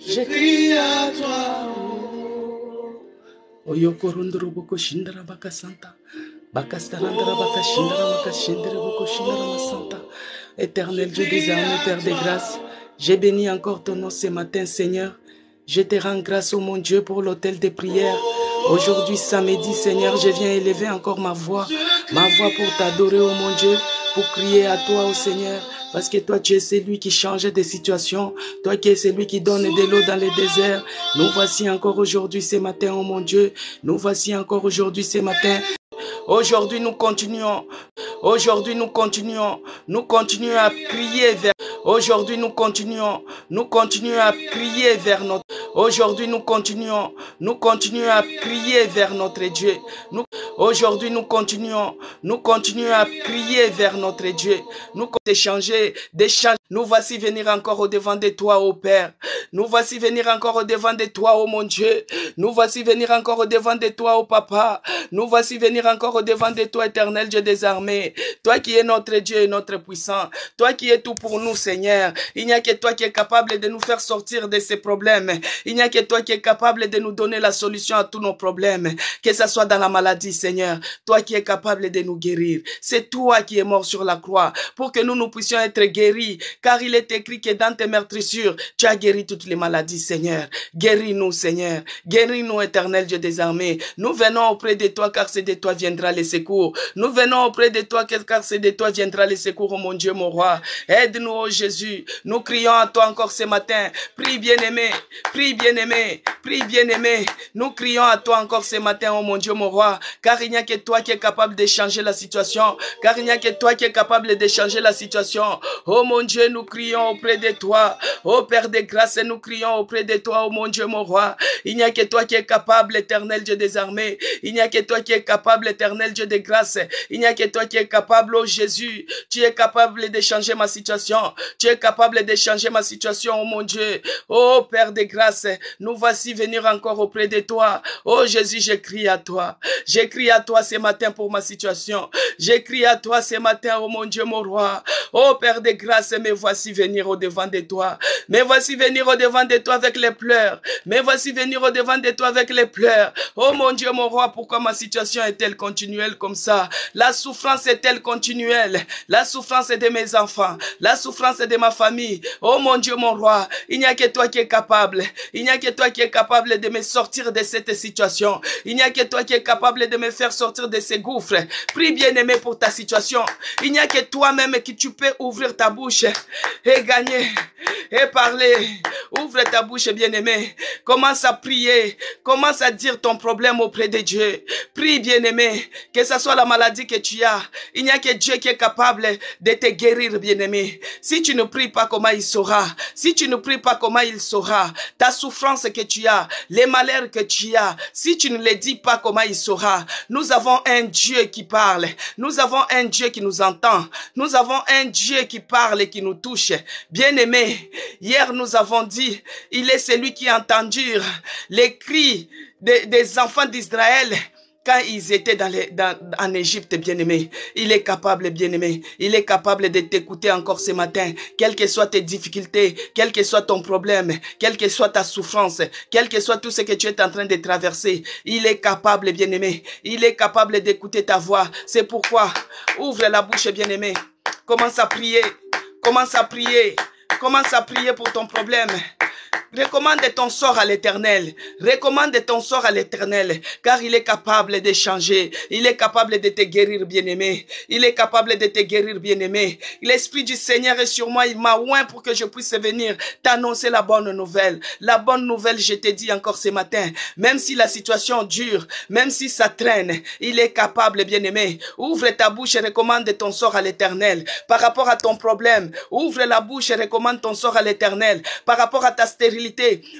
Je crie à toi. Oyo korondoro boko shindara baka santa. Baka starandara baka shindara maka shindere boko shindara masanta. Éternel Dieu des armées, Père des grâces, j'ai béni encore ton nom ce matin, Seigneur. Je te rends grâce, ô mon Dieu, pour l'autel des prières. Aujourd'hui, samedi, Seigneur, je viens élever encore ma voix pour t'adorer, ô mon Dieu, pour crier à toi, ô Seigneur. Parce que toi, tu es celui qui change des situations. Toi qui es celui qui donne de l'eau dans les déserts. Nous voici encore aujourd'hui, ce matin, oh mon Dieu. Nous voici encore aujourd'hui, ce matin. Aujourd'hui, nous continuons. Aujourd'hui, nous continuons. Nous continuons à crier vers. Aujourd'hui, nous continuons à crier vers notre. Aujourd'hui, nous continuons à crier vers notre Dieu. Aujourd'hui, nous continuons à crier vers notre Dieu. Nous d'échanger. Nous voici venir encore au devant de toi, ô Père. Nous voici venir encore au devant de toi, ô mon Dieu. Nous voici venir encore au devant de toi, ô Papa. Nous voici venir encore au devant de toi, éternel Dieu des armées. Toi qui es notre Dieu et notre puissant. Toi qui es tout pour nous, Seigneur. Il n'y a que toi qui es capable de nous faire sortir de ces problèmes. Il n'y a que toi qui es capable de nous donner la solution à tous nos problèmes. Que ce soit dans la maladie, Seigneur. Toi qui es capable de nous guérir. C'est toi qui es mort sur la croix pour que nous puissions être guéris. Car il est écrit que dans tes meurtrissures, tu as guéri toutes les maladies, Seigneur. Guéris-nous, Seigneur. Guéris-nous, éternel Dieu des armées. Nous venons auprès de toi, car c'est de toi viendra le secours. Nous venons auprès de toi, car c'est de toi viendra le secours, oh mon Dieu, mon roi. Aide-nous, oh Jésus. Nous crions à toi encore ce matin. Prie, bien-aimé. Prie, bien-aimé. Prie, bien-aimé. Nous crions à toi encore ce matin, oh mon Dieu, mon roi. Car il n'y a que toi qui es capable de changer la situation. Car il n'y a que toi qui es capable de changer la situation. Oh mon Dieu, nous crions auprès de toi. Oh Père de grâce, nous crions auprès de toi, oh mon Dieu, mon roi. Il n'y a que toi qui es capable, éternel Dieu des armées. Il n'y a que toi qui es capable, éternel Dieu de grâce. Il n'y a que toi qui es capable, oh Jésus. Tu es capable de changer ma situation. Tu es capable de changer ma situation, oh mon Dieu. Oh Père de grâce, nous voici venir encore auprès de toi. Oh Jésus, j'écris à toi. J'écris à toi ce matin pour ma situation. J'écris à toi ce matin, oh mon Dieu, mon roi. Oh Père de grâce, me voici venir au devant de toi. Me voici venir au devant de toi avec les pleurs. Me voici venir au devant de toi avec les pleurs. Oh mon Dieu, mon roi, pourquoi ma situation est-elle continuelle comme ça? La souffrance est-elle continuelle? La souffrance est de mes enfants. La souffrance est de ma famille. Oh mon Dieu, mon roi, il n'y a que toi qui es capable. Il n'y a que toi qui es capable de me sortir de cette situation. Il n'y a que toi qui es capable de me faire sortir de ces gouffres. Prie bien-aimé pour ta situation. Il n'y a que toi-même qui tu peux ouvrir ta bouche et gagner et parler. Ouvre ta bouche, bien-aimé. Commence à prier. Commence à dire ton problème auprès de Dieu. Prie, bien-aimé. Que ce soit la maladie que tu as. Il n'y a que Dieu qui est capable de te guérir, bien-aimé. Si tu ne pries pas, comment il saura? Si tu ne pries pas, comment il saura? Ta souffrance que tu as, les malheurs que tu as, si tu ne les dis pas, comment il saura? Nous avons un Dieu qui parle. Nous avons un Dieu qui nous entend. Nous avons un Dieu qui parle et qui nous touche. Bien-aimé, hier nous avons dit, il est celui qui a entendu les cris des enfants d'Israël quand ils étaient en Égypte, bien-aimé. Il est capable, bien-aimé. Il est capable de t'écouter encore ce matin. Quelles que soient tes difficultés, quel que soit ton problème, quelle que soit ta souffrance, quel que soit tout ce que tu es en train de traverser, il est capable, bien-aimé. Il est capable d'écouter ta voix. C'est pourquoi, ouvre la bouche, bien-aimé. Commence à prier. Commence à prier. Commence à prier pour ton problème. Recommande ton sort à l'Éternel. Recommande ton sort à l'Éternel, car il est capable de changer. Il est capable de te guérir, bien-aimé. Il est capable de te guérir, bien-aimé. L'Esprit du Seigneur est sur moi. Il m'a oint pour que je puisse venir t'annoncer la bonne nouvelle. La bonne nouvelle, je t'ai dit encore ce matin. Même si la situation dure, même si ça traîne, il est capable, bien-aimé. Ouvre ta bouche et recommande ton sort à l'Éternel. Par rapport à ton problème, ouvre la bouche et recommande ton sort à l'Éternel. Par rapport à ta stérilité,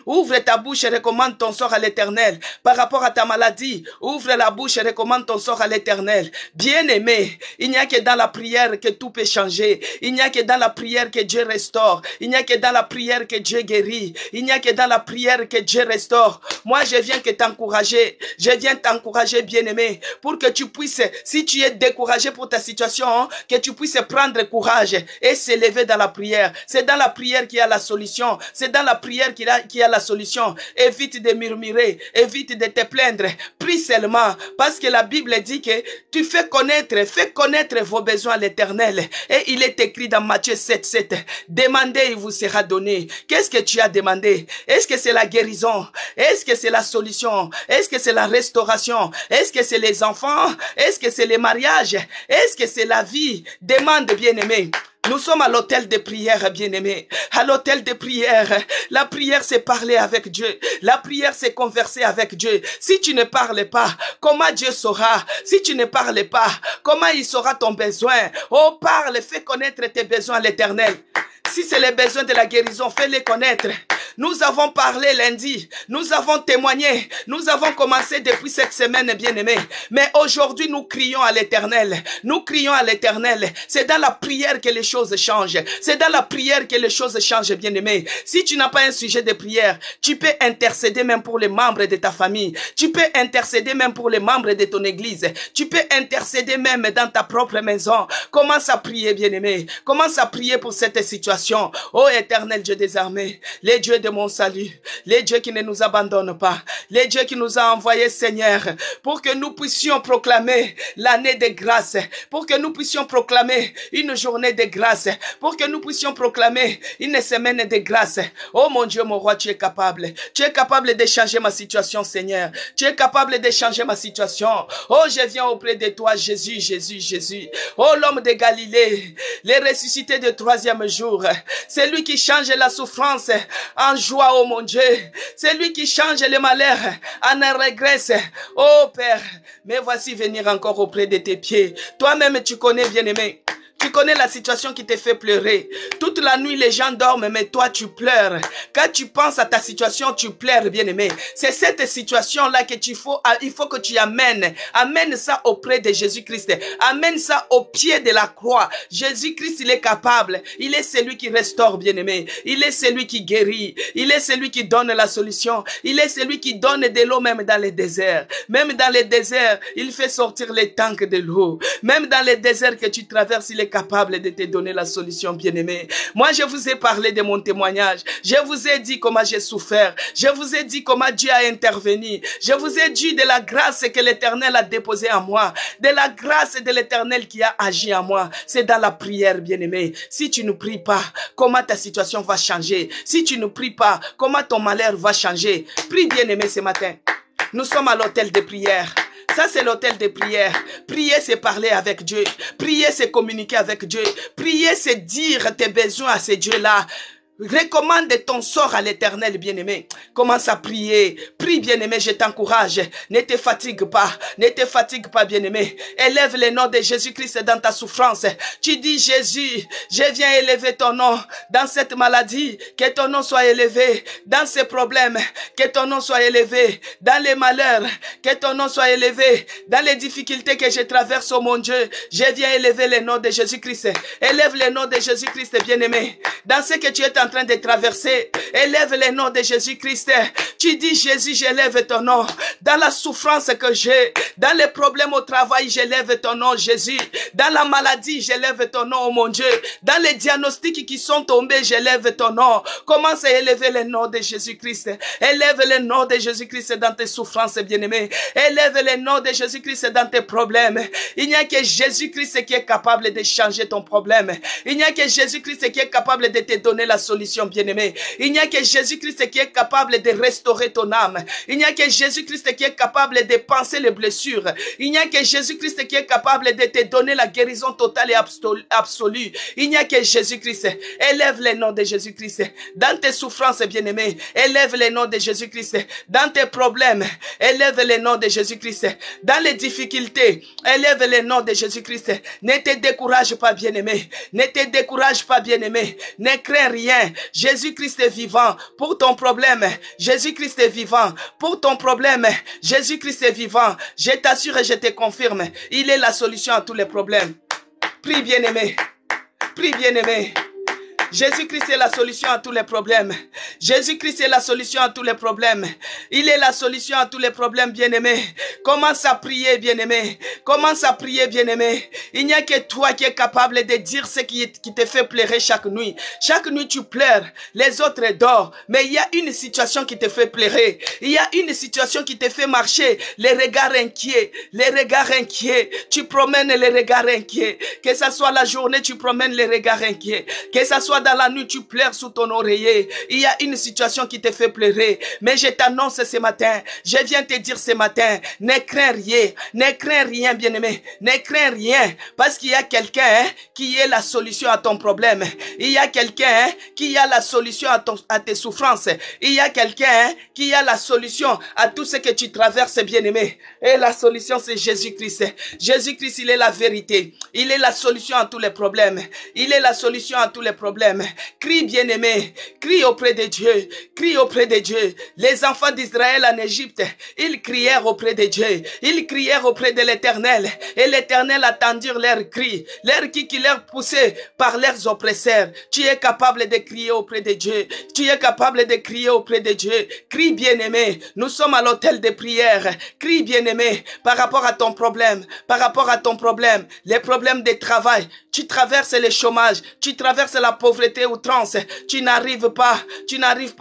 ouvre ta bouche et recommande ton sort à l'Éternel. Par rapport à ta maladie, ouvre la bouche et recommande ton sort à l'Éternel. Bien-aimé, il n'y a que dans la prière que tout peut changer. Il n'y a que dans la prière que Dieu restaure. Il n'y a que dans la prière que Dieu guérit. Il n'y a que dans la prière que Dieu restaure. Moi, je viens que t'encourager. Je viens t'encourager, bien-aimé, pour que tu puisses, si tu es découragé pour ta situation, que tu puisses prendre courage et s'élever dans la prière. C'est dans la prière qu'il y a la solution. C'est dans la prière toi qui as la solution. Évite de murmurer, évite de te plaindre. Prie seulement, parce que la Bible dit que tu fais connaître vos besoins à l'Éternel. Et il est écrit dans Matthieu 7:7, demandez, il vous sera donné. Qu'est-ce que tu as demandé? Est-ce que c'est la guérison? Est-ce que c'est la solution? Est-ce que c'est la restauration? Est-ce que c'est les enfants? Est-ce que c'est les mariages? Est-ce que c'est la vie? Demande, bien-aimé. Nous sommes à l'hôtel de prière, bien-aimés. À l'hôtel de prière, la prière c'est parler avec Dieu. La prière c'est converser avec Dieu. Si tu ne parles pas, comment Dieu saura? Si tu ne parles pas, comment il saura ton besoin? Oh, parle, fais connaître tes besoins à l'Éternel. Si c'est les besoins de la guérison, fais-les connaître. Nous avons parlé lundi, nous avons témoigné, nous avons commencé depuis cette semaine, bien-aimés. Mais aujourd'hui, nous crions à l'Éternel. Nous crions à l'Éternel. C'est dans la prière que les choses changent. C'est dans la prière que les choses changent, bien-aimés. Si tu n'as pas un sujet de prière, tu peux intercéder même pour les membres de ta famille. Tu peux intercéder même pour les membres de ton église. Tu peux intercéder même dans ta propre maison. Commence à prier, bien-aimé. Commence à prier pour cette situation. Ô Éternel Dieu des armées, les dieux de mon salut, les dieux qui ne nous abandonnent pas, les dieux qui nous ont envoyés, Seigneur, pour que nous puissions proclamer l'année de grâce, pour que nous puissions proclamer une journée de grâce, pour que nous puissions proclamer une semaine de grâce. Oh mon Dieu, mon roi, tu es capable. Tu es capable de changer ma situation, Seigneur. Tu es capable de changer ma situation. Oh, je viens auprès de toi, Jésus, Jésus, Jésus. Oh, l'homme de Galilée, les ressuscités du troisième jour. C'est lui qui change la souffrance en joie, oh mon Dieu. C'est lui qui change le malheur en un régresse. Oh Père, mais voici venir encore auprès de tes pieds. Toi-même, tu connais, bien-aimé. Tu connais la situation qui te fait pleurer. Toute la nuit, les gens dorment, mais toi, tu pleures. Quand tu penses à ta situation, tu pleures, bien-aimé. C'est cette situation-là que il faut que tu amènes. Amène ça auprès de Jésus-Christ. Amène ça au pied de la croix. Jésus-Christ, il est capable. Il est celui qui restaure, bien-aimé. Il est celui qui guérit. Il est celui qui donne la solution. Il est celui qui donne de l'eau même dans les déserts. Même dans les déserts, il fait sortir les tanks de l'eau. Même dans les déserts que tu traverses, il est capable de te donner la solution, bien-aimé. Moi, je vous ai parlé de mon témoignage. Je vous ai dit comment j'ai souffert. Je vous ai dit comment Dieu a intervenu. Je vous ai dit de la grâce que l'Éternel a déposée en moi. De la grâce de l'Éternel qui a agi en moi. C'est dans la prière, bien-aimé. Si tu ne pries pas, comment ta situation va changer? Si tu ne pries pas, comment ton malheur va changer? Prie, bien-aimé, ce matin. Nous sommes à l'hôtel de prière. Ça, c'est l'hôtel de prière. Prier, c'est parler avec Dieu. Prier, c'est communiquer avec Dieu. Prier, c'est dire tes besoins à ces dieux-là. Recommande ton sort à l'Éternel, bien-aimé. Commence à prier. Prie, bien-aimé, je t'encourage. Ne te fatigue pas. Ne te fatigue pas, bien-aimé. Élève le nom de Jésus-Christ dans ta souffrance. Tu dis, Jésus, je viens élever ton nom dans cette maladie. Que ton nom soit élevé dans ces problèmes. Que ton nom soit élevé dans les malheurs. Que ton nom soit élevé dans les difficultés que je traverse, oh mon Dieu. Je viens élever le nom de Jésus-Christ. Élève le nom de Jésus-Christ, bien-aimé. Dans ce que tu es en train de traverser, élève le nom de Jésus-Christ. Tu dis, Jésus, j'élève ton nom. Dans la souffrance que j'ai, dans les problèmes au travail, j'élève ton nom, Jésus. Dans la maladie, j'élève ton nom, oh mon Dieu. Dans les diagnostics qui sont tombés, j'élève ton nom. Commence à élever le nom de Jésus-Christ. Élève le nom de Jésus-Christ dans tes souffrances, bien-aimés. Élève le nom de Jésus-Christ dans tes problèmes. Il n'y a que Jésus-Christ qui est capable de changer ton problème. Il n'y a que Jésus-Christ qui est capable de te donner la solution, bien-aimé. Il n'y a que Jésus-Christ qui est capable de restaurer ton âme. Il n'y a que Jésus-Christ qui est capable de penser les blessures. Il n'y a que Jésus-Christ qui est capable de te donner la guérison totale et absolue. Il n'y a que Jésus-Christ. Élève le nom de Jésus-Christ dans tes souffrances, bien-aimé. Élève le nom de Jésus-Christ dans tes problèmes. Élève le nom de Jésus-Christ dans les difficultés. Élève le nom de Jésus-Christ. Ne te décourage pas, bien-aimé. Ne te décourage pas, bien-aimé. Ne crains rien. Jésus-Christ est vivant pour ton problème. Jésus-Christ est vivant pour ton problème. Jésus-Christ est vivant. Je t'assure et je te confirme. Il est la solution à tous les problèmes. Prie, bien-aimé. Prie, bien-aimé. Jésus-Christ est la solution à tous les problèmes. Jésus-Christ est la solution à tous les problèmes. Il est la solution à tous les problèmes, bien-aimé. Commence à prier, bien-aimé. Commence à prier, bien-aimé. Il n'y a que toi qui es capable de dire ce qui te fait pleurer chaque nuit. Chaque nuit, tu pleures. Les autres dorment. Mais il y a une situation qui te fait pleurer. Il y a une situation qui te fait marcher. Les regards inquiets. Les regards inquiets. Tu promènes les regards inquiets. Que ça soit la journée, tu promènes les regards inquiets. Que ça soit dans la nuit, tu pleures sous ton oreiller. Il y a une situation qui te fait pleurer. Mais je t'annonce ce matin, je viens te dire ce matin, ne crains rien, bien-aimé. Ne crains rien. Parce qu'il y a quelqu'un qui est la solution à ton problème. Il y a quelqu'un qui a la solution à tes souffrances. Il y a quelqu'un qui a la solution à tout ce que tu traverses, bien-aimé. Et la solution, c'est Jésus-Christ. Jésus-Christ, il est la vérité. Il est la solution à tous les problèmes. Il est la solution à tous les problèmes. Crie, bien-aimé. Crie auprès de Dieu. Crie auprès de Dieu. Les enfants d'Israël en Égypte, ils crièrent auprès de Dieu. Ils crièrent auprès de l'Éternel. Et l'Éternel attendit leurs cris. Leurs cris qui leur poussaient par leurs oppresseurs. Tu es capable de crier auprès de Dieu. Tu es capable de crier auprès de Dieu. Crie, bien-aimé. Nous sommes à l'hôtel de prière. Crie, bien-aimé, par rapport à ton problème. Par rapport à ton problème. Les problèmes de travail. Tu traverses le chômage. Tu traverses la pauvreté outrance. Tu n'arrives pas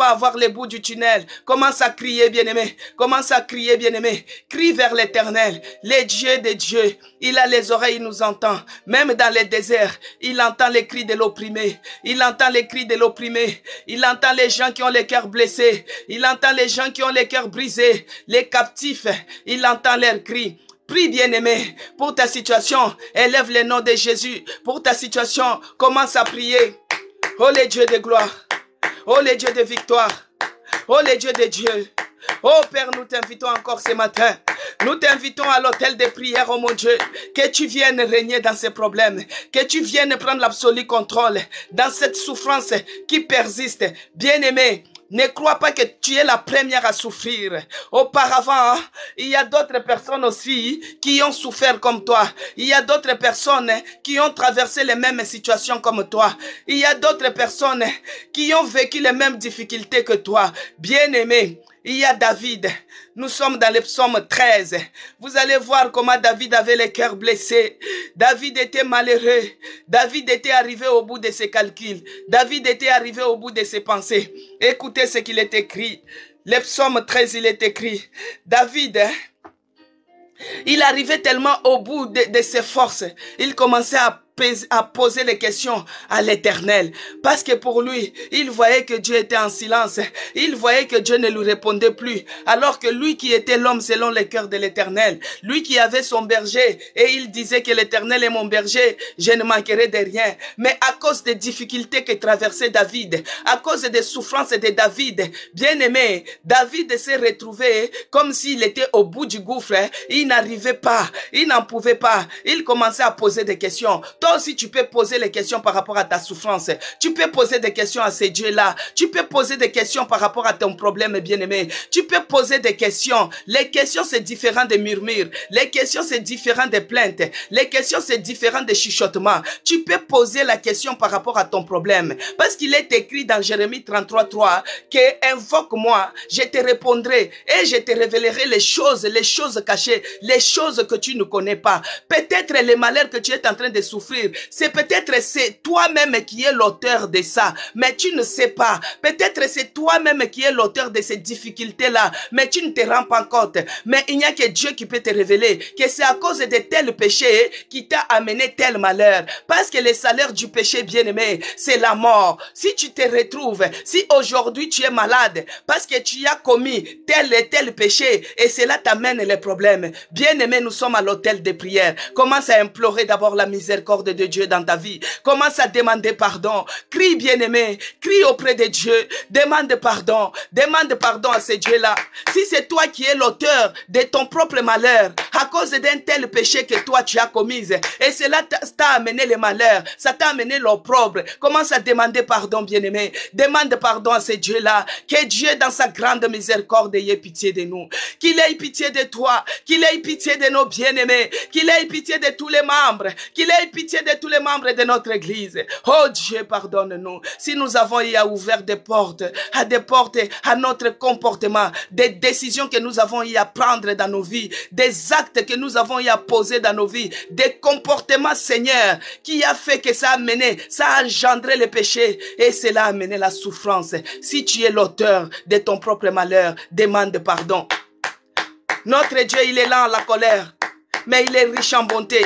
à voir le bout du tunnel. Commence à crier, bien-aimé. Commence à crier, bien-aimé. Crie vers l'Éternel. Les dieux des dieux. Il a les oreilles, il nous entend. Même dans les déserts, il entend les cris de l'opprimé. Il entend les cris de l'opprimé. Il entend les gens qui ont les cœurs blessés. Il entend les gens qui ont les cœurs brisés. Les captifs, il entend leurs cris. Prie, bien-aimé, pour ta situation. Élève le nom de Jésus. Pour ta situation, commence à prier. Oh les dieux de gloire. Oh les dieux de victoire. Oh les dieux de Dieu. Oh Père, nous t'invitons encore ce matin. Nous t'invitons à l'hôtel de prière, oh mon Dieu, que tu viennes régner dans ces problèmes, que tu viennes prendre l'absolu contrôle dans cette souffrance qui persiste. Bien-aimé, ne crois pas que tu es la première à souffrir. Auparavant, il y a d'autres personnes aussi qui ont souffert comme toi. Il y a d'autres personnes qui ont traversé les mêmes situations comme toi. Il y a d'autres personnes qui ont vécu les mêmes difficultés que toi. Bien-aimé, il y a David. Nous sommes dans le psaume 13. Vous allez voir comment David avait le cœur blessé. David était malheureux. David était arrivé au bout de ses calculs. David était arrivé au bout de ses pensées. Écoutez ce qu'il est écrit. Le psaume 13, il est écrit. David, il arrivait tellement au bout de ses forces. Il commençait à poser les questions à l'Éternel. Parce que pour lui, il voyait que Dieu était en silence. Il voyait que Dieu ne lui répondait plus. Alors que lui qui était l'homme selon le cœur de l'Éternel, lui qui avait son berger, et il disait que l'Éternel est mon berger, je ne manquerai de rien. Mais à cause des difficultés que traversait David, à cause des souffrances de David, bien aimé, David s'est retrouvé comme s'il était au bout du gouffre. Il n'arrivait pas, il n'en pouvait pas. Il commençait à poser des questions. Toi aussi, tu peux poser les questions par rapport à ta souffrance. Tu peux poser des questions à ces dieux-là. Tu peux poser des questions par rapport à ton problème, bien-aimé. Tu peux poser des questions. Les questions, c'est différent des murmures. Les questions, c'est différent des plaintes. Les questions, c'est différent des chuchotements. Tu peux poser la question par rapport à ton problème. Parce qu'il est écrit dans Jérémie 33:3 que invoque-moi, je te répondrai et je te révélerai les choses cachées, les choses que tu ne connais pas. Peut-être les malheurs que tu es en train de souffrir, c'est peut-être c'est toi-même qui es l'auteur de ça, mais tu ne sais pas. Peut-être c'est toi-même qui es l'auteur de ces difficultés-là, mais tu ne te rends pas compte. Mais il n'y a que Dieu qui peut te révéler que c'est à cause de tel péché qui t'a amené tel malheur. Parce que le salaire du péché, bien-aimé, c'est la mort. Si tu te retrouves, si aujourd'hui tu es malade, parce que tu as commis tel et tel péché, et cela t'amène les problèmes. Bien-aimé, nous sommes à l'hôtel de prière. Commence à implorer d'abord la miséricorde de Dieu dans ta vie. Commence à demander pardon. Crie, bien-aimé. Crie auprès de Dieu. Demande pardon. Demande pardon à ce Dieu-là. Si c'est toi qui es l'auteur de ton propre malheur, à cause d'un tel péché que toi tu as commis, et cela t'a amené le malheur, ça t'a amené l'opprobre, commence à demander pardon, bien-aimé. Demande pardon à ce Dieu-là. Que Dieu, dans sa grande miséricorde, ait pitié de nous. Qu'il ait pitié de toi. Qu'il ait pitié de nos bien-aimés. Qu'il ait pitié de tous les membres. Qu'il ait pitié pitié de tous les membres de notre église. Oh Dieu, pardonne-nous. Si nous avons eu à ouvrir des portes à notre comportement, des décisions que nous avons eu à prendre dans nos vies, des actes que nous avons eu à poser dans nos vies, des comportements, Seigneur, qui a fait que ça a mené, ça a engendré le péché et cela a amené la souffrance. Si tu es l'auteur de ton propre malheur, demande pardon. Notre Dieu, il est lent à la colère, mais il est riche en bonté.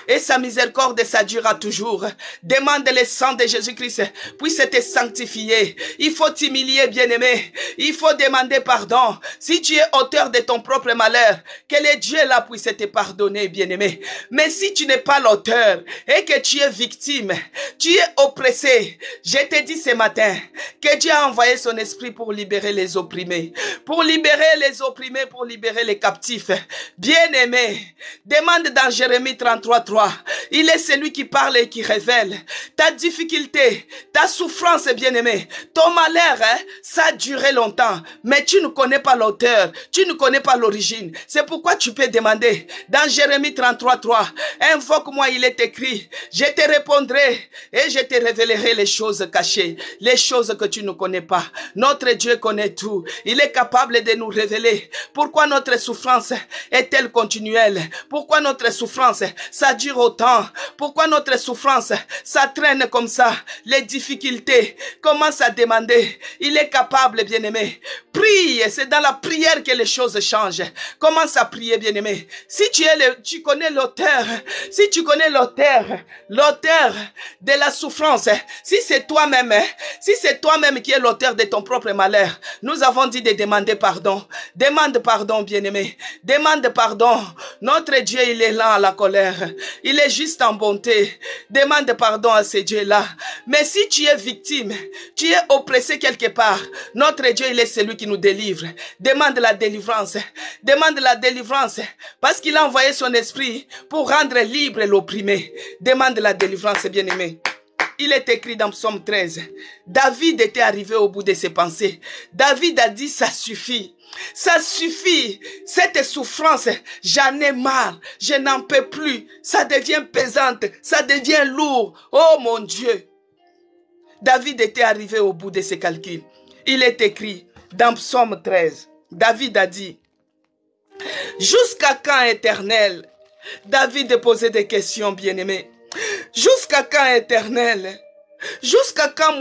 Et sa miséricorde, ça durera toujours. Demande le sang de Jésus-Christ puisse te sanctifier. Il faut t'humilier, bien-aimé. Il faut demander pardon. Si tu es auteur de ton propre malheur, que le Dieu là puisse te pardonner, bien-aimé. Mais si tu n'es pas l'auteur et que tu es victime, tu es oppressé, je te dis ce matin que Dieu a envoyé son esprit pour libérer les opprimés. Pour libérer les opprimés, pour libérer les captifs. Bien-aimé, demande dans Jérémie 33:3. Il est celui qui parle et qui révèle. Ta difficulté, ta souffrance, bien-aimé, ton malheur, ça a duré longtemps. Mais tu ne connais pas l'auteur, tu ne connais pas l'origine. C'est pourquoi tu peux demander dans Jérémie 33:3. Invoque-moi, il est écrit. Je te répondrai et je te révélerai les choses cachées, les choses que tu ne connais pas. Notre Dieu connaît tout. Il est capable de nous révéler pourquoi notre souffrance est-elle continuelle. Pourquoi notre souffrance, ça dure autant. Pourquoi notre souffrance, ça traîne comme ça. Les difficultés, commence à demander. Il est capable, bien-aimé. Prie, c'est dans la prière que les choses changent. Commence à prier, bien-aimé. Si tu connais l'auteur, si tu connais l'auteur de la souffrance, si c'est toi-même qui es l'auteur de ton propre malheur, nous avons dit de demander pardon. Demande pardon, bien-aimé. Demande pardon. Notre Dieu, il est lent à la colère. Il est juste en bonté. Demande pardon à ce Dieu-là. Mais si tu es victime, tu es oppressé quelque part, notre Dieu, il est celui qui nous délivre. Demande la délivrance. Demande la délivrance. Parce qu'il a envoyé son esprit pour rendre libre l'opprimé. Demande la délivrance, bien-aimé. Il est écrit dans Psaume 13. David était arrivé au bout de ses pensées. David a dit, ça suffit. Ça suffit, cette souffrance, j'en ai marre, je n'en peux plus, ça devient pesante, ça devient lourd, oh mon Dieu. David était arrivé au bout de ses calculs. Il est écrit dans Psaume 13, David a dit, jusqu'à quand, Éternel? David posait des questions, bien-aimés. Jusqu'à quand, Éternel? Jusqu'à quand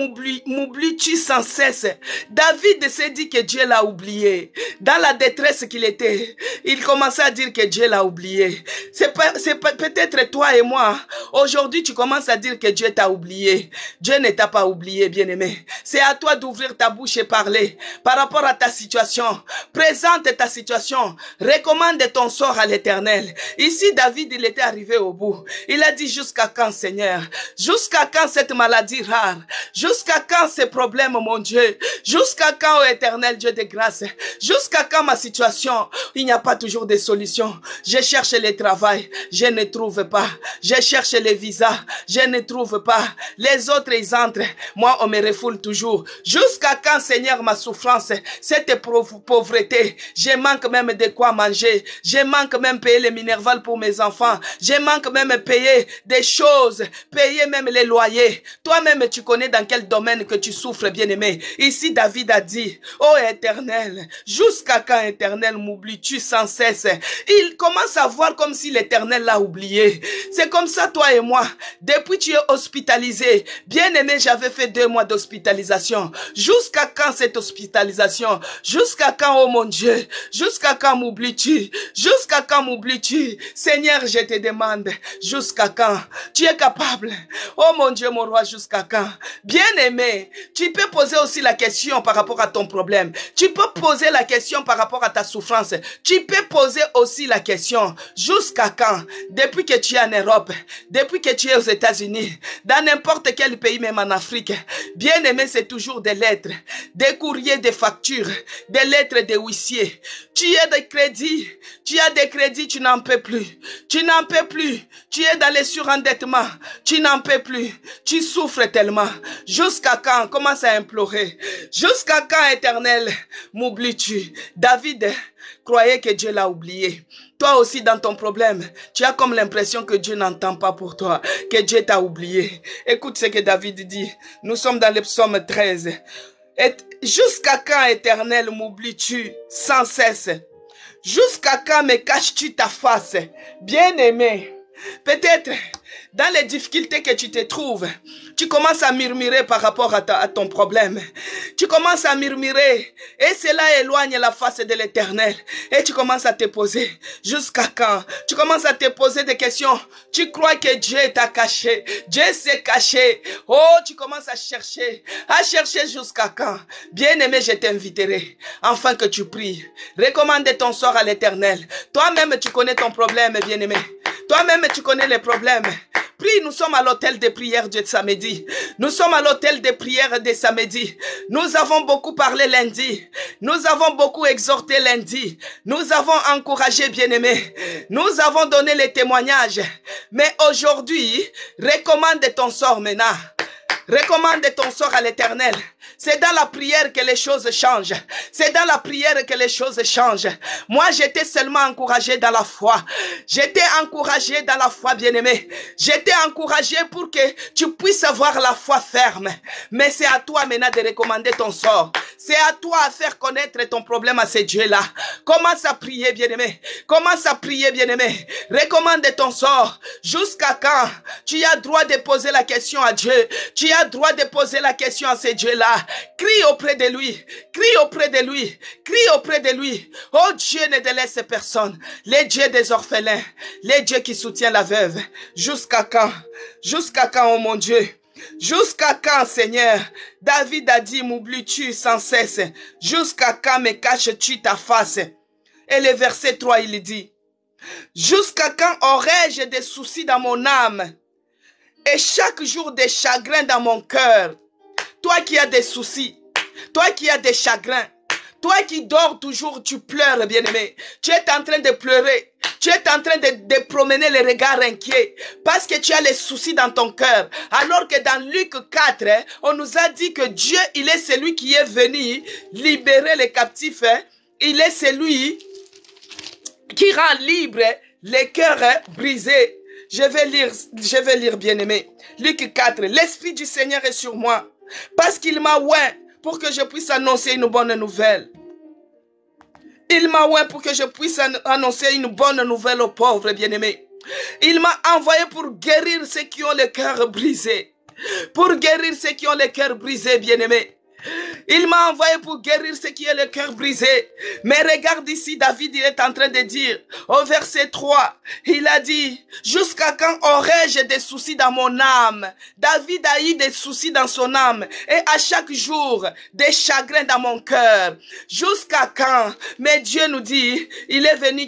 m'oublies-tu sans cesse? David s'est dit que Dieu l'a oublié. Dans la détresse qu'il était, il commençait à dire que Dieu l'a oublié. C'est peut-être toi et moi. Aujourd'hui, tu commences à dire que Dieu t'a oublié. Dieu ne t'a pas oublié, bien-aimé. C'est à toi d'ouvrir ta bouche et parler par rapport à ta situation. Présente ta situation. Recommande ton sort à l'Éternel. Ici, David, il était arrivé au bout. Il a dit, jusqu'à quand, Seigneur? Jusqu'à quand cette maladie rare? Jusqu'à quand ces problèmes, mon Dieu? Jusqu'à quand, ô Éternel Dieu de grâce? Jusqu'à quand ma situation? Il n'y a pas toujours de solution. Je cherche le travail, je ne trouve pas. Je cherche les visas, je ne trouve pas. Les autres, ils entrent. Moi, on me refoule toujours. Jusqu'à quand, Seigneur, ma souffrance, cette pauvreté? Je manque même de quoi manger. Je manque même payer les Minerval pour mes enfants. Je manque même payer des choses, payer même les loyers. Toi-même, tu connais dans quel domaine que tu souffres, bien-aimé. Ici, David a dit, oh Éternel, jusqu'à quand, Éternel, m'oublies-tu sans cesse? Il commence à voir comme si l'Éternel l'a oublié. C'est comme ça, toi et moi. Depuis tu es hospitalisé. Bien-aimé, j'avais fait 2 mois d'hospitalisation. Jusqu'à quand cette hospitalisation? Jusqu'à quand, oh mon Dieu? Jusqu'à quand m'oublies-tu? Jusqu'à quand m'oublies-tu? Seigneur, je te demande, jusqu'à quand? Tu es capable. Oh mon Dieu, mon roi, jusqu'à quand? Bien-aimé, tu peux poser aussi la question par rapport à ton problème. Tu peux poser la question par rapport à ta souffrance. Tu peux poser aussi la question, jusqu'à quand? Depuis que tu es en Europe, depuis que tu es aux États-Unis, dans n'importe quel pays, même en Afrique, bien-aimé, c'est toujours des lettres, des courriers, des factures, des lettres de huissiers. Tu as des crédits, tu n'en peux plus. Tu n'en peux plus. Tu es dans les surendettements, tu n'en peux plus. Tu souffres. souffres tellement. Jusqu'à quand? Commence à implorer. Jusqu'à quand, Éternel, m'oublies-tu? David croyait que Dieu l'a oublié. Toi aussi, dans ton problème, tu as comme l'impression que Dieu n'entend pas pour toi, que Dieu t'a oublié. Écoute ce que David dit. Nous sommes dans le psaume 13. Jusqu'à quand, Éternel, m'oublies-tu sans cesse? Jusqu'à quand me caches-tu ta face? Bien-aimé, peut-être dans les difficultés que tu te trouves, tu commences à murmurer par rapport à ton problème. Tu commences à murmurer et cela éloigne la face de l'Éternel. Et tu commences à te poser, jusqu'à quand? Tu commences à te poser des questions. Tu crois que Dieu t'a caché. Dieu s'est caché. Oh, tu commences à chercher jusqu'à quand? Bien-aimé, je t'inviterai, afin que tu pries. Recommande ton sort à l'Éternel. Toi-même, tu connais ton problème, bien-aimé. Toi-même, tu connais les problèmes. Prie, nous sommes à l'hôtel de prière de samedi. Nous sommes à l'hôtel de prière de samedi. Nous avons beaucoup parlé lundi. Nous avons beaucoup exhorté lundi. Nous avons encouragé, bien-aimés. Nous avons donné les témoignages. Mais aujourd'hui, recommande ton sort maintenant. Recommande ton sort à l'Éternel. C'est dans la prière que les choses changent. C'est dans la prière que les choses changent. Moi, j'étais seulement encouragé dans la foi. J'étais encouragé dans la foi, bien-aimé. J'étais encouragé pour que tu puisses avoir la foi ferme. Mais c'est à toi maintenant de recommander ton sort. C'est à toi à faire connaître ton problème à ces dieux-là. Commence à prier, bien-aimé. Commence à prier, bien-aimé. Recommande ton sort. Jusqu'à quand? Tu as droit de poser la question à Dieu. Tu as droit de poser la question à ces dieux-là. Crie auprès de lui. Crie auprès de lui. Crie auprès de lui. Oh Dieu, ne délaisse personne. Les dieux des orphelins. Les dieux qui soutiennent la veuve. Jusqu'à quand? Jusqu'à quand, oh mon Dieu? Jusqu'à quand, Seigneur? David a dit, m'oublies-tu sans cesse? Jusqu'à quand me caches-tu ta face? Et le verset 3, il dit, jusqu'à quand aurais-je des soucis dans mon âme? Et chaque jour des chagrins dans mon cœur. Toi qui as des soucis, toi qui as des chagrins, toi qui dors toujours, tu pleures, bien-aimé. Tu es en train de pleurer. Tu es en train de promener les regards inquiets parce que tu as les soucis dans ton cœur. Alors que dans Luc 4, on nous a dit que Dieu, il est celui qui est venu libérer les captifs. Il est celui qui rend libre les cœurs brisés. Je vais lire, bien-aimé. Luc 4, l'Esprit du Seigneur est sur moi parce qu'il m'a oint pour que je puisse annoncer une bonne nouvelle. Il m'a oint pour que je puisse annoncer une bonne nouvelle aux pauvres, bien-aimés. Il m'a envoyé pour guérir ceux qui ont le cœur brisé. Pour guérir ceux qui ont le cœur brisé, bien-aimés. Il m'a envoyé pour guérir ceux qui ont le cœur brisé. Mais regarde ici, David, il est en train de dire, au verset 3, il a dit, jusqu'à quand aurais-je des soucis dans mon âme? David a eu des soucis dans son âme. Et à chaque jour, des chagrins dans mon cœur. Jusqu'à quand? Mais Dieu nous dit, il est venu,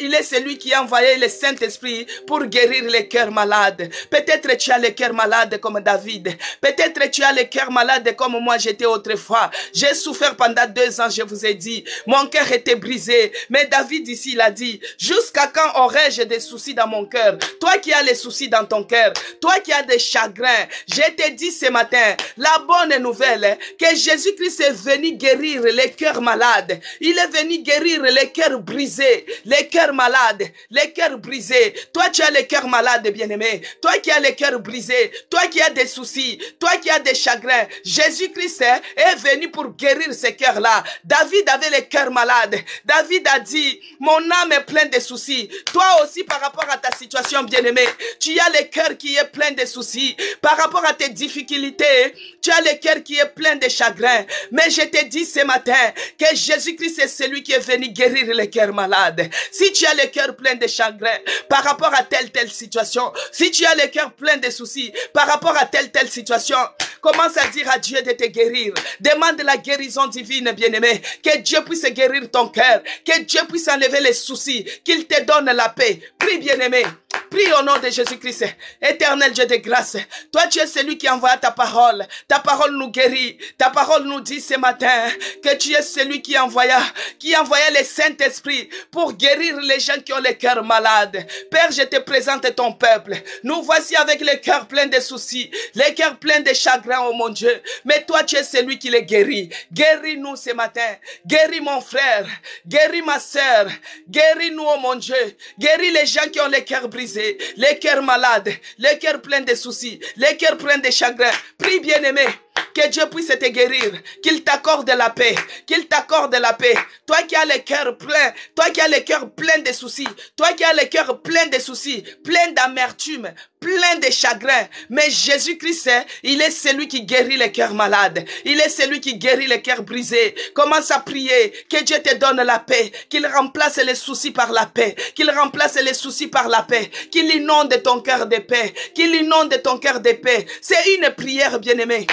il est celui qui a envoyé le Saint-Esprit pour guérir les cœurs malades. Peut-être tu as le cœur malade comme David. Peut-être tu as le cœur malade comme moi j'étais autrefois. J'ai souffert pendant 2 ans, je vous ai dit. Mon cœur était brisé. Mais David ici, il a dit, jusqu'à quand aurais-je des soucis dans mon cœur? Toi qui as les soucis dans ton cœur, toi qui as des chagrins, je t'ai dit ce matin, la bonne nouvelle, que Jésus-Christ est venu guérir les cœurs malades. Il est venu guérir les cœurs brisés, les cœurs malades, les cœurs brisés. Toi tu as les cœurs malades, bien-aimé. Toi qui as les cœurs brisés, toi qui as des soucis, toi qui as des chagrins, Jésus-Christ est venu pour guérir ces cœurs-là. David avait les cœurs malades. David a dit, mon âme est pleine de soucis. Toi aussi, par rapport à ta situation, bien-aimé, tu as le cœur qui est plein de soucis. Par rapport à tes difficultés, tu as le cœur qui est plein de chagrin. Mais je te dis ce matin que Jésus-Christ est celui qui est venu guérir les cœurs malades. Si tu as le cœur plein de chagrin par rapport à telle situation, si tu as le cœur plein de soucis par rapport à telle situation, commence à dire à Dieu de te guérir. Demande la guérison divine, bien-aimé. Que Dieu puisse guérir ton cœur. Que Dieu puisse enlever les soucis. Qu'il te donne la paix. Prie, bien-aimé. Prie au nom de Jésus-Christ. Éternel Dieu de grâce. Toi, tu es celui qui envoie ta parole. Ta parole nous guérit. Ta parole nous dit ce matin que tu es celui qui envoya le Saint-Esprit pour guérir les gens qui ont le cœur malade. Père, je te présente ton peuple. Nous voici avec les cœurs pleins de soucis, les cœurs pleins de chagrin, oh mon Dieu. Mais toi, tu es celui qui les guérit. Guéris-nous ce matin. Guéris mon frère. Guéris ma sœur. Guéris-nous, oh mon Dieu. Guéris les gens qui ont le cœur brisé, les cœurs malades, les cœurs pleins de soucis, les cœurs pleins de chagrin. Prie, bien-aimé. Que Dieu puisse te guérir, qu'il t'accorde la paix, qu'il t'accorde la paix. Toi qui as le cœur plein, toi qui as le cœur plein de soucis, toi qui as le cœur plein de soucis, plein d'amertume, plein de chagrin. Mais Jésus-Christ, il est celui qui guérit les cœurs malades. Il est celui qui guérit les cœurs brisés. Commence à prier, que Dieu te donne la paix, qu'il remplace les soucis par la paix, qu'il remplace les soucis par la paix, qu'il inonde ton cœur de paix, qu'il inonde ton cœur de paix. C'est une prière, bien-aimée.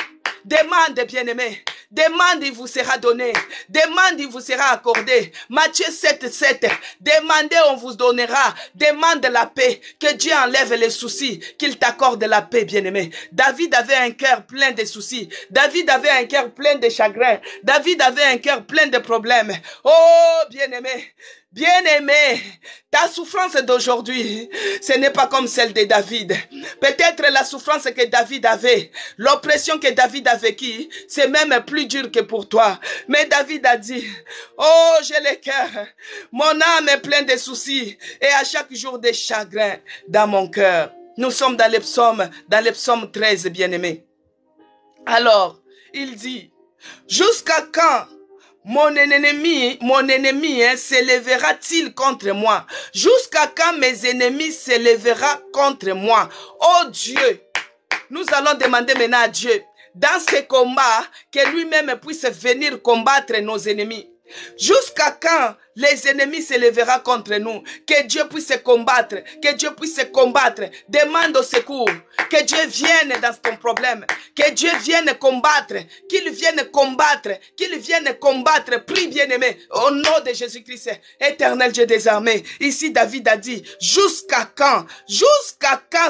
Demande, bien-aimé. Demande, il vous sera donné. Demande, il vous sera accordé. Matthieu 7, 7. Demandez, on vous donnera. Demande la paix. Que Dieu enlève les soucis. Qu'il t'accorde la paix, bien-aimé. David avait un cœur plein de soucis. David avait un cœur plein de chagrin. David avait un cœur plein de problèmes. Oh, bien-aimé. Bien-aimé, ta souffrance d'aujourd'hui, ce n'est pas comme celle de David. Peut-être la souffrance que David avait, l'oppression que David a vécue, c'est même plus dur que pour toi. Mais David a dit, oh, j'ai le cœur, mon âme est pleine de soucis et à chaque jour des chagrins dans mon cœur. Nous sommes dans le psaume 13, bien-aimé. Alors, il dit, jusqu'à quand mon ennemi s'élèvera-t-il contre moi? Jusqu'à quand mes ennemis s'élèveront contre moi? Oh Dieu, nous allons demander maintenant à Dieu, dans ce combat, que lui-même puisse venir combattre nos ennemis. Jusqu'à quand les ennemis s'élèveront contre nous? Que Dieu puisse combattre, que Dieu puisse combattre. Demande au secours, que Dieu vienne dans ton problème, que Dieu vienne combattre, qu'il vienne combattre, qu'il vienne combattre. Prie, bien-aimé, au nom de Jésus-Christ, éternel Dieu des armées. Ici David a dit, jusqu'à quand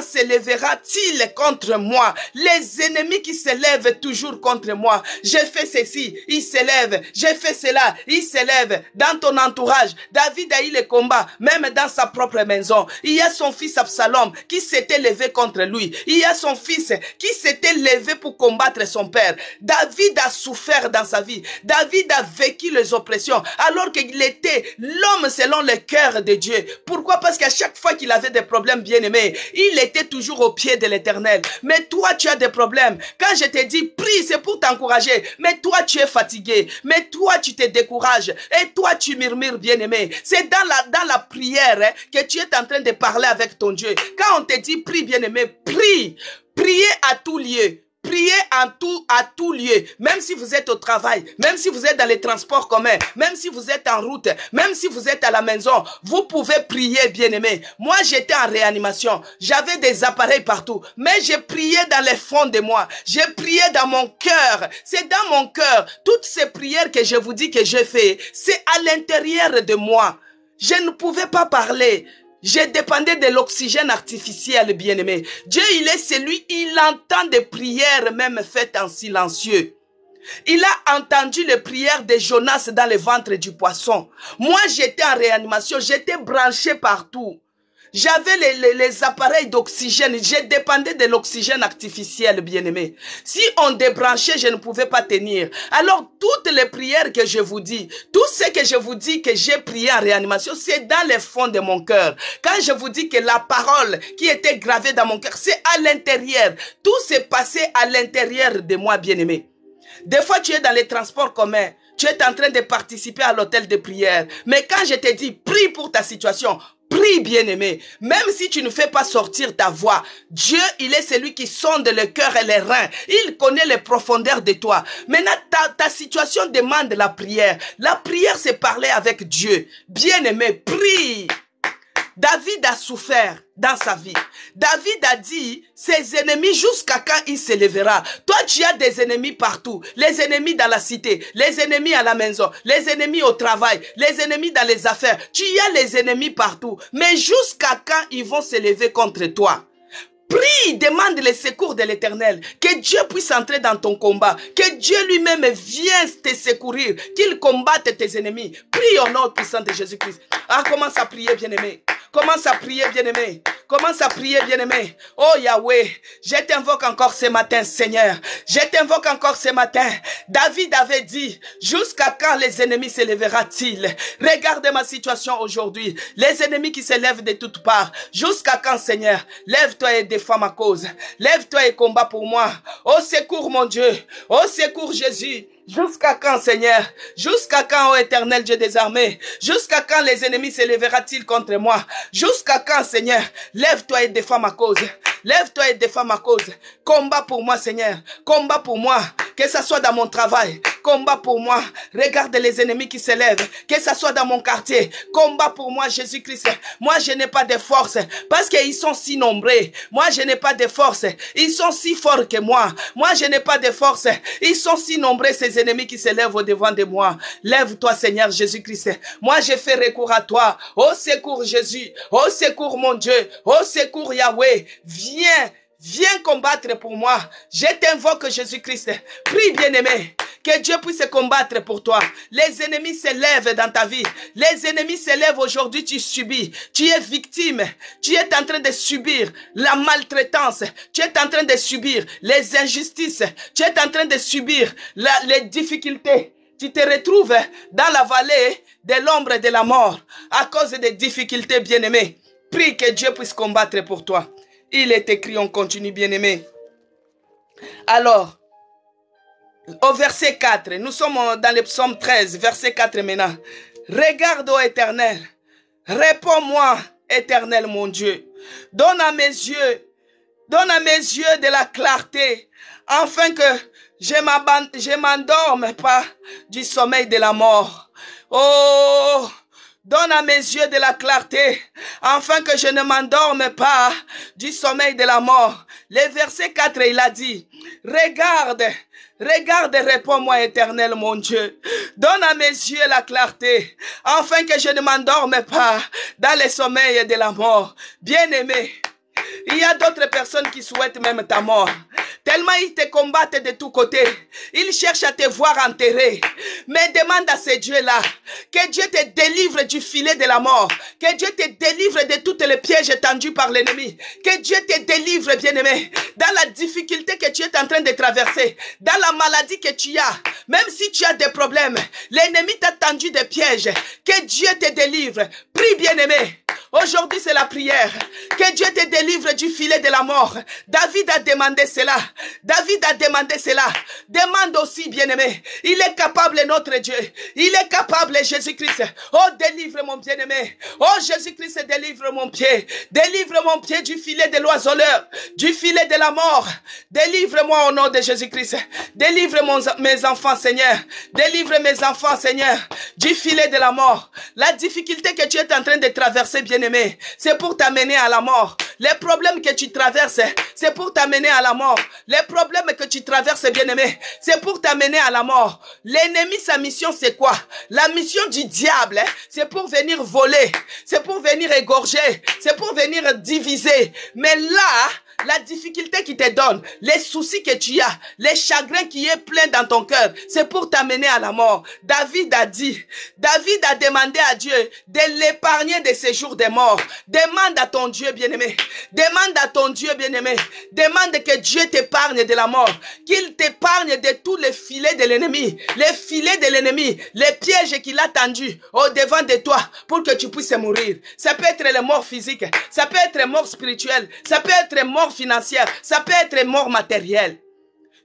s'élèvera-t-il contre moi? Les ennemis qui s'élèvent toujours contre moi. J'ai fait ceci, ils s'élèvent. J'ai fait cela, ils s'élèvent. Dans ton entourage, David a eu le combat, même dans sa propre maison. Il y a son fils Absalom qui s'était levé contre lui. Il y a son fils qui s'était levé pour combattre son père. David a souffert dans sa vie. David a vécu les oppressions alors qu'il était l'homme selon le cœur de Dieu. Pourquoi? Parce qu'à chaque fois qu'il avait des problèmes, bien-aimés, il était toujours au pied de l'Éternel. Mais toi, tu as des problèmes. Quand je te dis prie, c'est pour t'encourager. Mais toi, tu es fatigué. Mais toi, tu te décourages. Et toi, tu murmures, bien-aimé. C'est dans la prière que tu es en train de parler avec ton Dieu. Quand on te dit prie, bien-aimé, prie. Priez à tout lieu. Priez à tout lieu, même si vous êtes au travail, même si vous êtes dans les transports communs, même si vous êtes en route, même si vous êtes à la maison, vous pouvez prier, bien-aimé. Moi, j'étais en réanimation, j'avais des appareils partout, mais j'ai prié dans les fonds de moi, j'ai prié dans mon cœur, c'est dans mon cœur. Toutes ces prières que je vous dis que j'ai fait, c'est à l'intérieur de moi. Je ne pouvais pas parler. Je dépendais de l'oxygène artificiel, bien-aimé. Dieu, il est celui, il entend des prières même faites en silencieux. Il a entendu les prières de Jonas dans le ventre du poisson. Moi, j'étais en réanimation, j'étais branché partout. J'avais les appareils d'oxygène, je dépendais de l'oxygène artificiel, bien-aimé. Si on débranchait, je ne pouvais pas tenir. Alors, toutes les prières que je vous dis, tout ce que je vous dis que j'ai prié en réanimation, c'est dans les fonds de mon cœur. Quand je vous dis que la parole qui était gravée dans mon cœur, c'est à l'intérieur. Tout s'est passé à l'intérieur de moi, bien-aimé. Des fois, tu es dans les transports communs. Tu es en train de participer à l'hôtel de prière. Mais quand je te dis, prie pour ta situation, prie, bien-aimé, même si tu ne fais pas sortir ta voix, Dieu, il est celui qui sonde le cœur et les reins. Il connaît les profondeurs de toi. Maintenant, ta situation demande la prière. La prière, c'est parler avec Dieu. Bien-aimé, prie. David a souffert. dans sa vie. David a dit, ses ennemis jusqu'à quand il se lèvera. Toi, tu as des ennemis partout. Les ennemis dans la cité, les ennemis à la maison, les ennemis au travail, les ennemis dans les affaires. Tu as les ennemis partout. Mais jusqu'à quand ils vont se lever contre toi? Prie, demande le secours de l'Éternel. Que Dieu puisse entrer dans ton combat. Que Dieu lui-même vienne te secourir. Qu'il combatte tes ennemis. Prie au nom puissant de Jésus-Christ. Ah, commence à prier, bien-aimé. Commence à prier, bien-aimé. Commence à prier, bien-aimé. Oh Yahweh, je t'invoque encore ce matin, Seigneur. Je t'invoque encore ce matin. David avait dit, jusqu'à quand les ennemis se lèvera-t-il? Regarde ma situation aujourd'hui. Les ennemis qui se lèvent de toutes parts. Jusqu'à quand, Seigneur? Lève-toi et défends ma cause. Lève-toi et combat pour moi. Au secours, mon Dieu. Au secours, Jésus. Jusqu'à quand, Seigneur? Jusqu'à quand, ô Éternel Dieu des armées? Jusqu'à quand les ennemis se lèvera-t-il contre moi? Jusqu'à quand, Seigneur? Lève-toi et défends ma cause. Lève-toi et défends ma cause. Combat pour moi, Seigneur. Combat pour moi. Que ce soit dans mon travail. Combat pour moi. Regarde les ennemis qui se lèvent. Que ce soit dans mon quartier. Combat pour moi, Jésus-Christ. Moi, je n'ai pas de force. Parce qu'ils sont si nombreux. Moi, je n'ai pas de force. Ils sont si forts que moi. Moi, je n'ai pas de force. Ils sont si nombreux, ces ennemis qui se lèvent au devant de moi. Lève-toi, Seigneur Jésus-Christ. Moi, je fais recours à toi. Au secours, Jésus. Au secours, mon Dieu. Au secours, Yahweh. Viens combattre pour moi. Je t'invoque, Jésus-Christ. Prie, bien-aimé. Que Dieu puisse combattre pour toi. Les ennemis se lèvent dans ta vie. Les ennemis se lèvent aujourd'hui, tu subis. Tu es victime. Tu es en train de subir la maltraitance. Tu es en train de subir les injustices. Tu es en train de subir les difficultés. Tu te retrouves dans la vallée de l'ombre de la mort à cause des difficultés, bien-aimé. Prie que Dieu puisse combattre pour toi. Il est écrit, on continue, bien-aimé. Alors, au verset 4, nous sommes dans le psaume 13, verset 4 maintenant. Regarde, ô Éternel, réponds-moi, Éternel mon Dieu. Donne à mes yeux de la clarté, afin que je m'endorme pas du sommeil de la mort. Oh, donne à mes yeux de la clarté, afin que je ne m'endorme pas du sommeil de la mort. Le verset 4, il a dit, regarde, réponds-moi, Éternel, mon Dieu. Donne à mes yeux la clarté, afin que je ne m'endorme pas dans le sommeil de la mort. Bien-aimé, il y a d'autres personnes qui souhaitent même ta mort. Tellement ils te combattent de tous côtés. Ils cherchent à te voir enterré. Mais demande à ce Dieu-là que Dieu te délivre du filet de la mort. Que Dieu te délivre de tous les pièges tendus par l'ennemi. Que Dieu te délivre, bien-aimé, dans la difficulté que tu es en train de traverser. Dans la maladie que tu as. Même si tu as des problèmes, l'ennemi t'a tendu des pièges. Que Dieu te délivre. Prie, bien-aimé. Aujourd'hui, c'est la prière. Que Dieu te délivre du filet de la mort. David a demandé cela. David a demandé cela. Demande aussi, bien-aimé. Il est capable, notre Dieu. Il est capable, Jésus-Christ. Oh, délivre mon bien-aimé. Oh, Jésus-Christ, délivre mon pied. Délivre mon pied du filet de l'oiseleur. Du filet de la mort. Délivre-moi au nom de Jésus-Christ. Délivre mes enfants, Seigneur. Délivre mes enfants, Seigneur. Du filet de la mort. La difficulté que tu es en train de traverser, bien-aimé, c'est pour t'amener à la mort. Les problèmes que tu traverses, c'est pour t'amener à la mort. Les problèmes que tu traverses, bien-aimé, c'est pour t'amener à la mort. L'ennemi, sa mission, c'est quoi? La mission du diable, c'est pour venir voler. C'est pour venir égorger. C'est pour venir diviser. Mais là, la difficulté qui te donne, les soucis que tu as, les chagrins qui est plein dans ton cœur, c'est pour t'amener à la mort. David a demandé à Dieu de l'épargner de ces jours de mort. Demande à ton Dieu bien-aimé. Demande à ton Dieu bien-aimé. Demande que Dieu t'épargne de la mort. Qu'il t'épargne de tous les filets de l'ennemi. Les filets de l'ennemi. Les pièges qu'il a tendus au devant de toi pour que tu puisses mourir. Ça peut être les morts physiques. Ça peut être mort spirituelle. Ça peut être mort financière, ça peut être mort matérielle.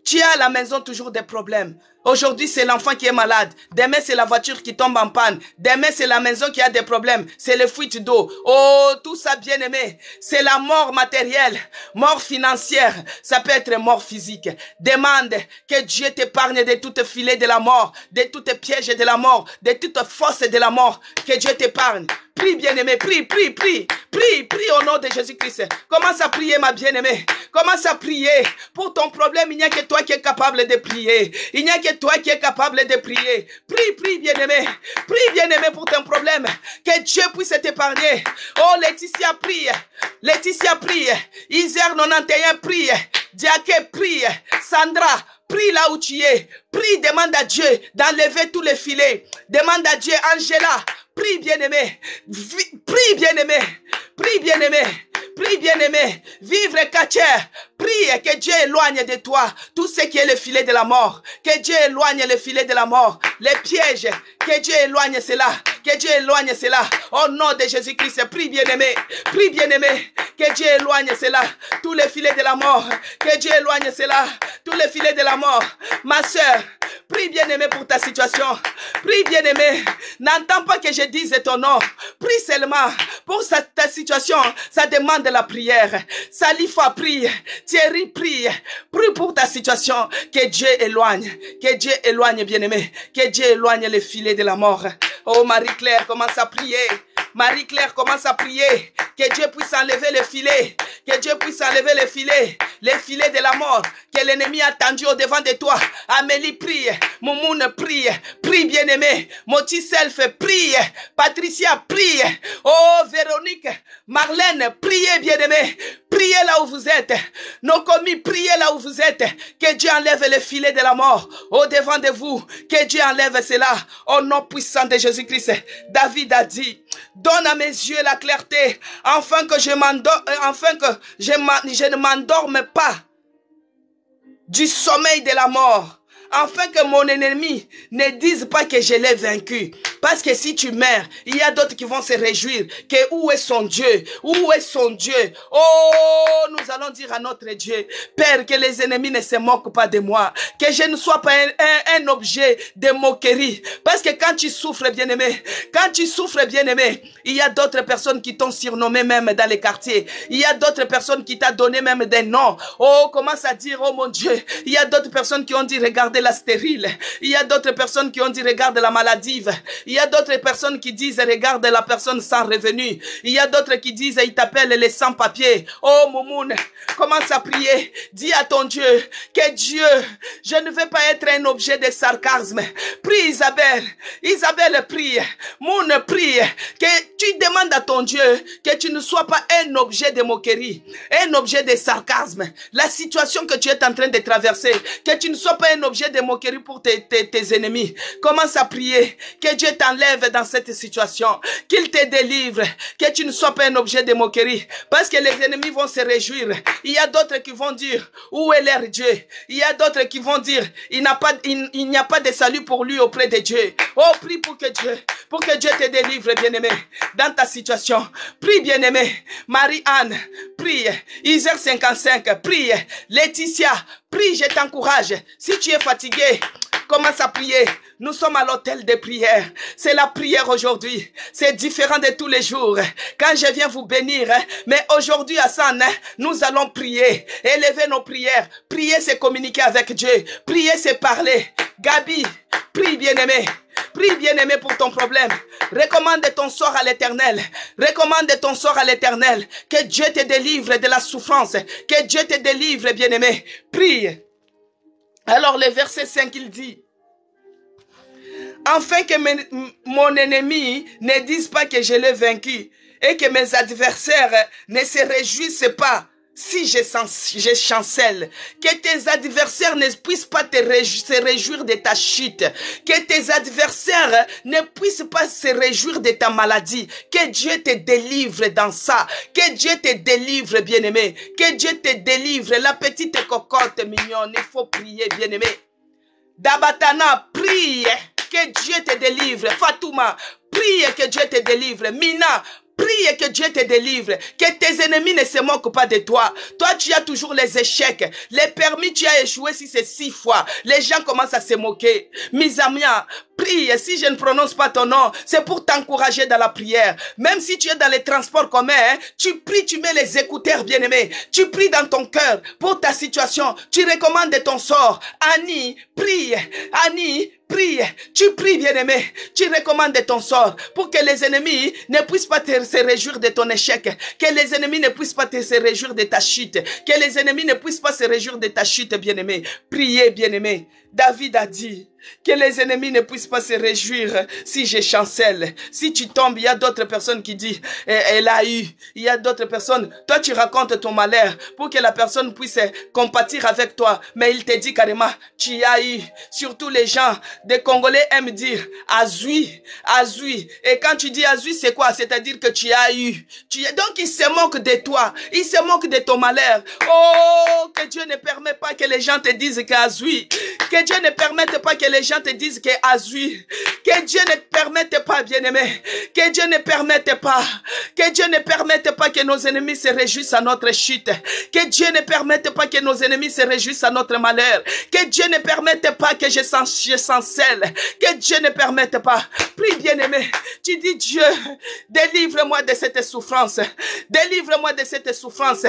Tu as à la maison toujours des problèmes. Aujourd'hui, c'est l'enfant qui est malade. Demain, c'est la voiture qui tombe en panne. Demain, c'est la maison qui a des problèmes. C'est les fuites d'eau. Oh, tout ça, bien-aimé, c'est la mort matérielle, mort financière. Ça peut être mort physique. Demande que Dieu t'épargne de toutes filets de la mort, de toutes pièges de la mort, de toutes forces de la mort. Que Dieu t'épargne. Prie, bien-aimé, prie, prie, prie. Prie, prie au nom de Jésus-Christ. Commence à prier, ma bien-aimée. Commence à prier. Pour ton problème, il n'y a que toi qui es capable de prier. Il n'y a que toi qui es capable de prier. Prie, prie, bien-aimé. Prie, bien-aimé, pour ton problème. Que Dieu puisse t'épargner. Oh, Laetitia, prie. Laetitia, prie. Isère 91, prie. Diaké, prie. Sandra, prie là où tu es. Prie, demande à Dieu d'enlever tous les filets. Demande à Dieu, Angela. Prie, bien-aimé. Prie, bien-aimé. Prie, bien-aimé. Prie, bien-aimé. Vivre, Kacher. Prie que Dieu éloigne de toi tout ce qui est le filet de la mort. Que Dieu éloigne le filet de la mort. Les pièges. Que Dieu éloigne cela. Que Dieu éloigne cela. Au nom de Jésus-Christ. Prie, bien-aimé. Prie, bien-aimé. Que Dieu éloigne cela. Tous les filets de la mort. Que Dieu éloigne cela. Tous les filets de la mort. Ma soeur. Prie, bien-aimé, pour ta situation. Prie, bien-aimé. N'entends pas que je dise ton nom. Prie seulement. Pour ta situation, ça demande la prière. Salifa, prie. Thierry, prie. Prie pour ta situation. Que Dieu éloigne. Que Dieu éloigne, bien-aimé. Que Dieu éloigne les filets de la mort. Oh, Marie-Claire, commence à prier. Marie-Claire, commence à prier. Que Dieu puisse enlever les filets. Que Dieu puisse enlever les filets de la mort que l'ennemi a tendu au devant de toi. Amélie, prie. Moumoune, prie. Prie, bien-aimé. Moti Self, prie. Patricia, prie. Oh, Véronique, Marlène, priez, bien-aimé. Priez là où vous êtes. Nos commis, priez là où vous êtes. Que Dieu enlève les filets de la mort au devant de vous. Que Dieu enlève cela au nom puissant de Jésus-Christ. David a dit, donne à mes yeux la clarté, afin que je ne m'endorme pas du sommeil de la mort, afin que mon ennemi ne dise pas que je l'ai vaincu. Parce que si tu meurs, il y a d'autres qui vont se réjouir que où est son Dieu? Où est son Dieu? Oh, nous allons dire à notre Dieu, Père, que les ennemis ne se moquent pas de moi, que je ne sois pas un objet de moquerie. Parce que quand tu souffres, bien-aimé, il y a d'autres personnes qui t'ont surnommé même dans les quartiers. Il y a d'autres personnes qui t'ont donné même des noms. Oh, commence à dire, oh mon Dieu, il y a d'autres personnes qui ont dit, regardez la stérile. Il y a d'autres personnes qui ont dit, regarde la maladive. Il y a d'autres personnes qui disent, regarde la personne sans revenu. Il y a d'autres qui disent, il t'appelle les sans-papiers. Oh, Moumoune, commence à prier. Dis à ton Dieu, que Dieu, je ne veux pas être un objet de sarcasme. Prie, Isabelle. Isabelle, prie. Moune, prie. Que tu demandes à ton Dieu que tu ne sois pas un objet de moquerie, un objet de sarcasme. La situation que tu es en train de traverser, que tu ne sois pas un objet de moquerie pour tes ennemis. Commence à prier. Que Dieu t'enlève dans cette situation. Qu'il te délivre. Que tu ne sois pas un objet de moquerie. Parce que les ennemis vont se réjouir. Il y a d'autres qui vont dire, où est leur Dieu? Il y a d'autres qui vont dire, il n'y a pas de salut pour lui auprès de Dieu. Oh, prie pour que Dieu te délivre, bien-aimé, dans ta situation. Prie, bien-aimé. Marie-Anne, prie. Isère 55, prie. Laetitia, prie, je t'encourage. Si tu es fatigué, commence à prier. Nous sommes à l'hôtel des prières. C'est la prière aujourd'hui. C'est différent de tous les jours. Quand je viens vous bénir, mais aujourd'hui à San, nous allons prier. Élever nos prières. Prier, c'est communiquer avec Dieu. Prier, c'est parler. Gabi, prie, bien-aimé. Prie, bien-aimé, pour ton problème. Recommande ton sort à l'Éternel. Recommande ton sort à l'Éternel. Que Dieu te délivre de la souffrance. Que Dieu te délivre, bien-aimé. Prie. Alors, le verset 5, il dit, afin que mon ennemi ne dise pas que je l'ai vaincu et que mes adversaires ne se réjouissent pas si je chancelle. Que tes adversaires ne puissent pas se réjouir de ta chute. Que tes adversaires ne puissent pas se réjouir de ta maladie. Que Dieu te délivre dans ça. Que Dieu te délivre, bien-aimé. Que Dieu te délivre. La petite cocotte mignonne, il faut prier, bien-aimé. Dabatana, prie. Que Dieu te délivre. Fatouma, prie que Dieu te délivre. Mina, Prie que Dieu te délivre, que tes ennemis ne se moquent pas de toi. Toi, tu as toujours les échecs. Les permis, tu as échoué si c'est 6 fois. Les gens commencent à se moquer. Mes amis, prie. Si je ne prononce pas ton nom, c'est pour t'encourager dans la prière. Même si tu es dans les transports communs, tu pries, tu mets les écouteurs, bien-aimés. Tu pries dans ton cœur pour ta situation. Tu recommandes ton sort. Annie, prie. Annie, prie, tu pries bien-aimé, tu recommandes ton sort pour que les ennemis ne puissent pas se réjouir de ton échec, que les ennemis ne puissent pas se réjouir de ta chute, que les ennemis ne puissent pas se réjouir de ta chute bien-aimé. Priez bien-aimé. David a dit que les ennemis ne puissent pas se réjouir si je chancelle. Si tu tombes, il y a d'autres personnes qui disent elle a eu. Il y a d'autres personnes, toi tu racontes ton malheur pour que la personne puisse compatir avec toi. Mais il te dit carrément, tu as eu. Surtout les gens des Congolais aiment dire Azui, Azui. Et quand tu dis Azui, c'est quoi? C'est-à-dire que tu as eu. Donc ils se moquent de toi. Ils se moquent de ton malheur. Oh, que Dieu ne permet pas que les gens te disent qu'Azui. Que Dieu ne permette pas que les gens te disent que Azui. Que Dieu ne permette pas, bien-aimé. Que Dieu ne permette pas. Que Dieu ne permette pas que nos ennemis se réjouissent à notre chute. Que Dieu ne permette pas que nos ennemis se réjouissent à notre malheur. Que Dieu ne permette pas que je s'encelle. Que Dieu ne permette pas. Prie, bien-aimé. Tu dis, Dieu, délivre-moi de cette souffrance. Délivre-moi de cette souffrance.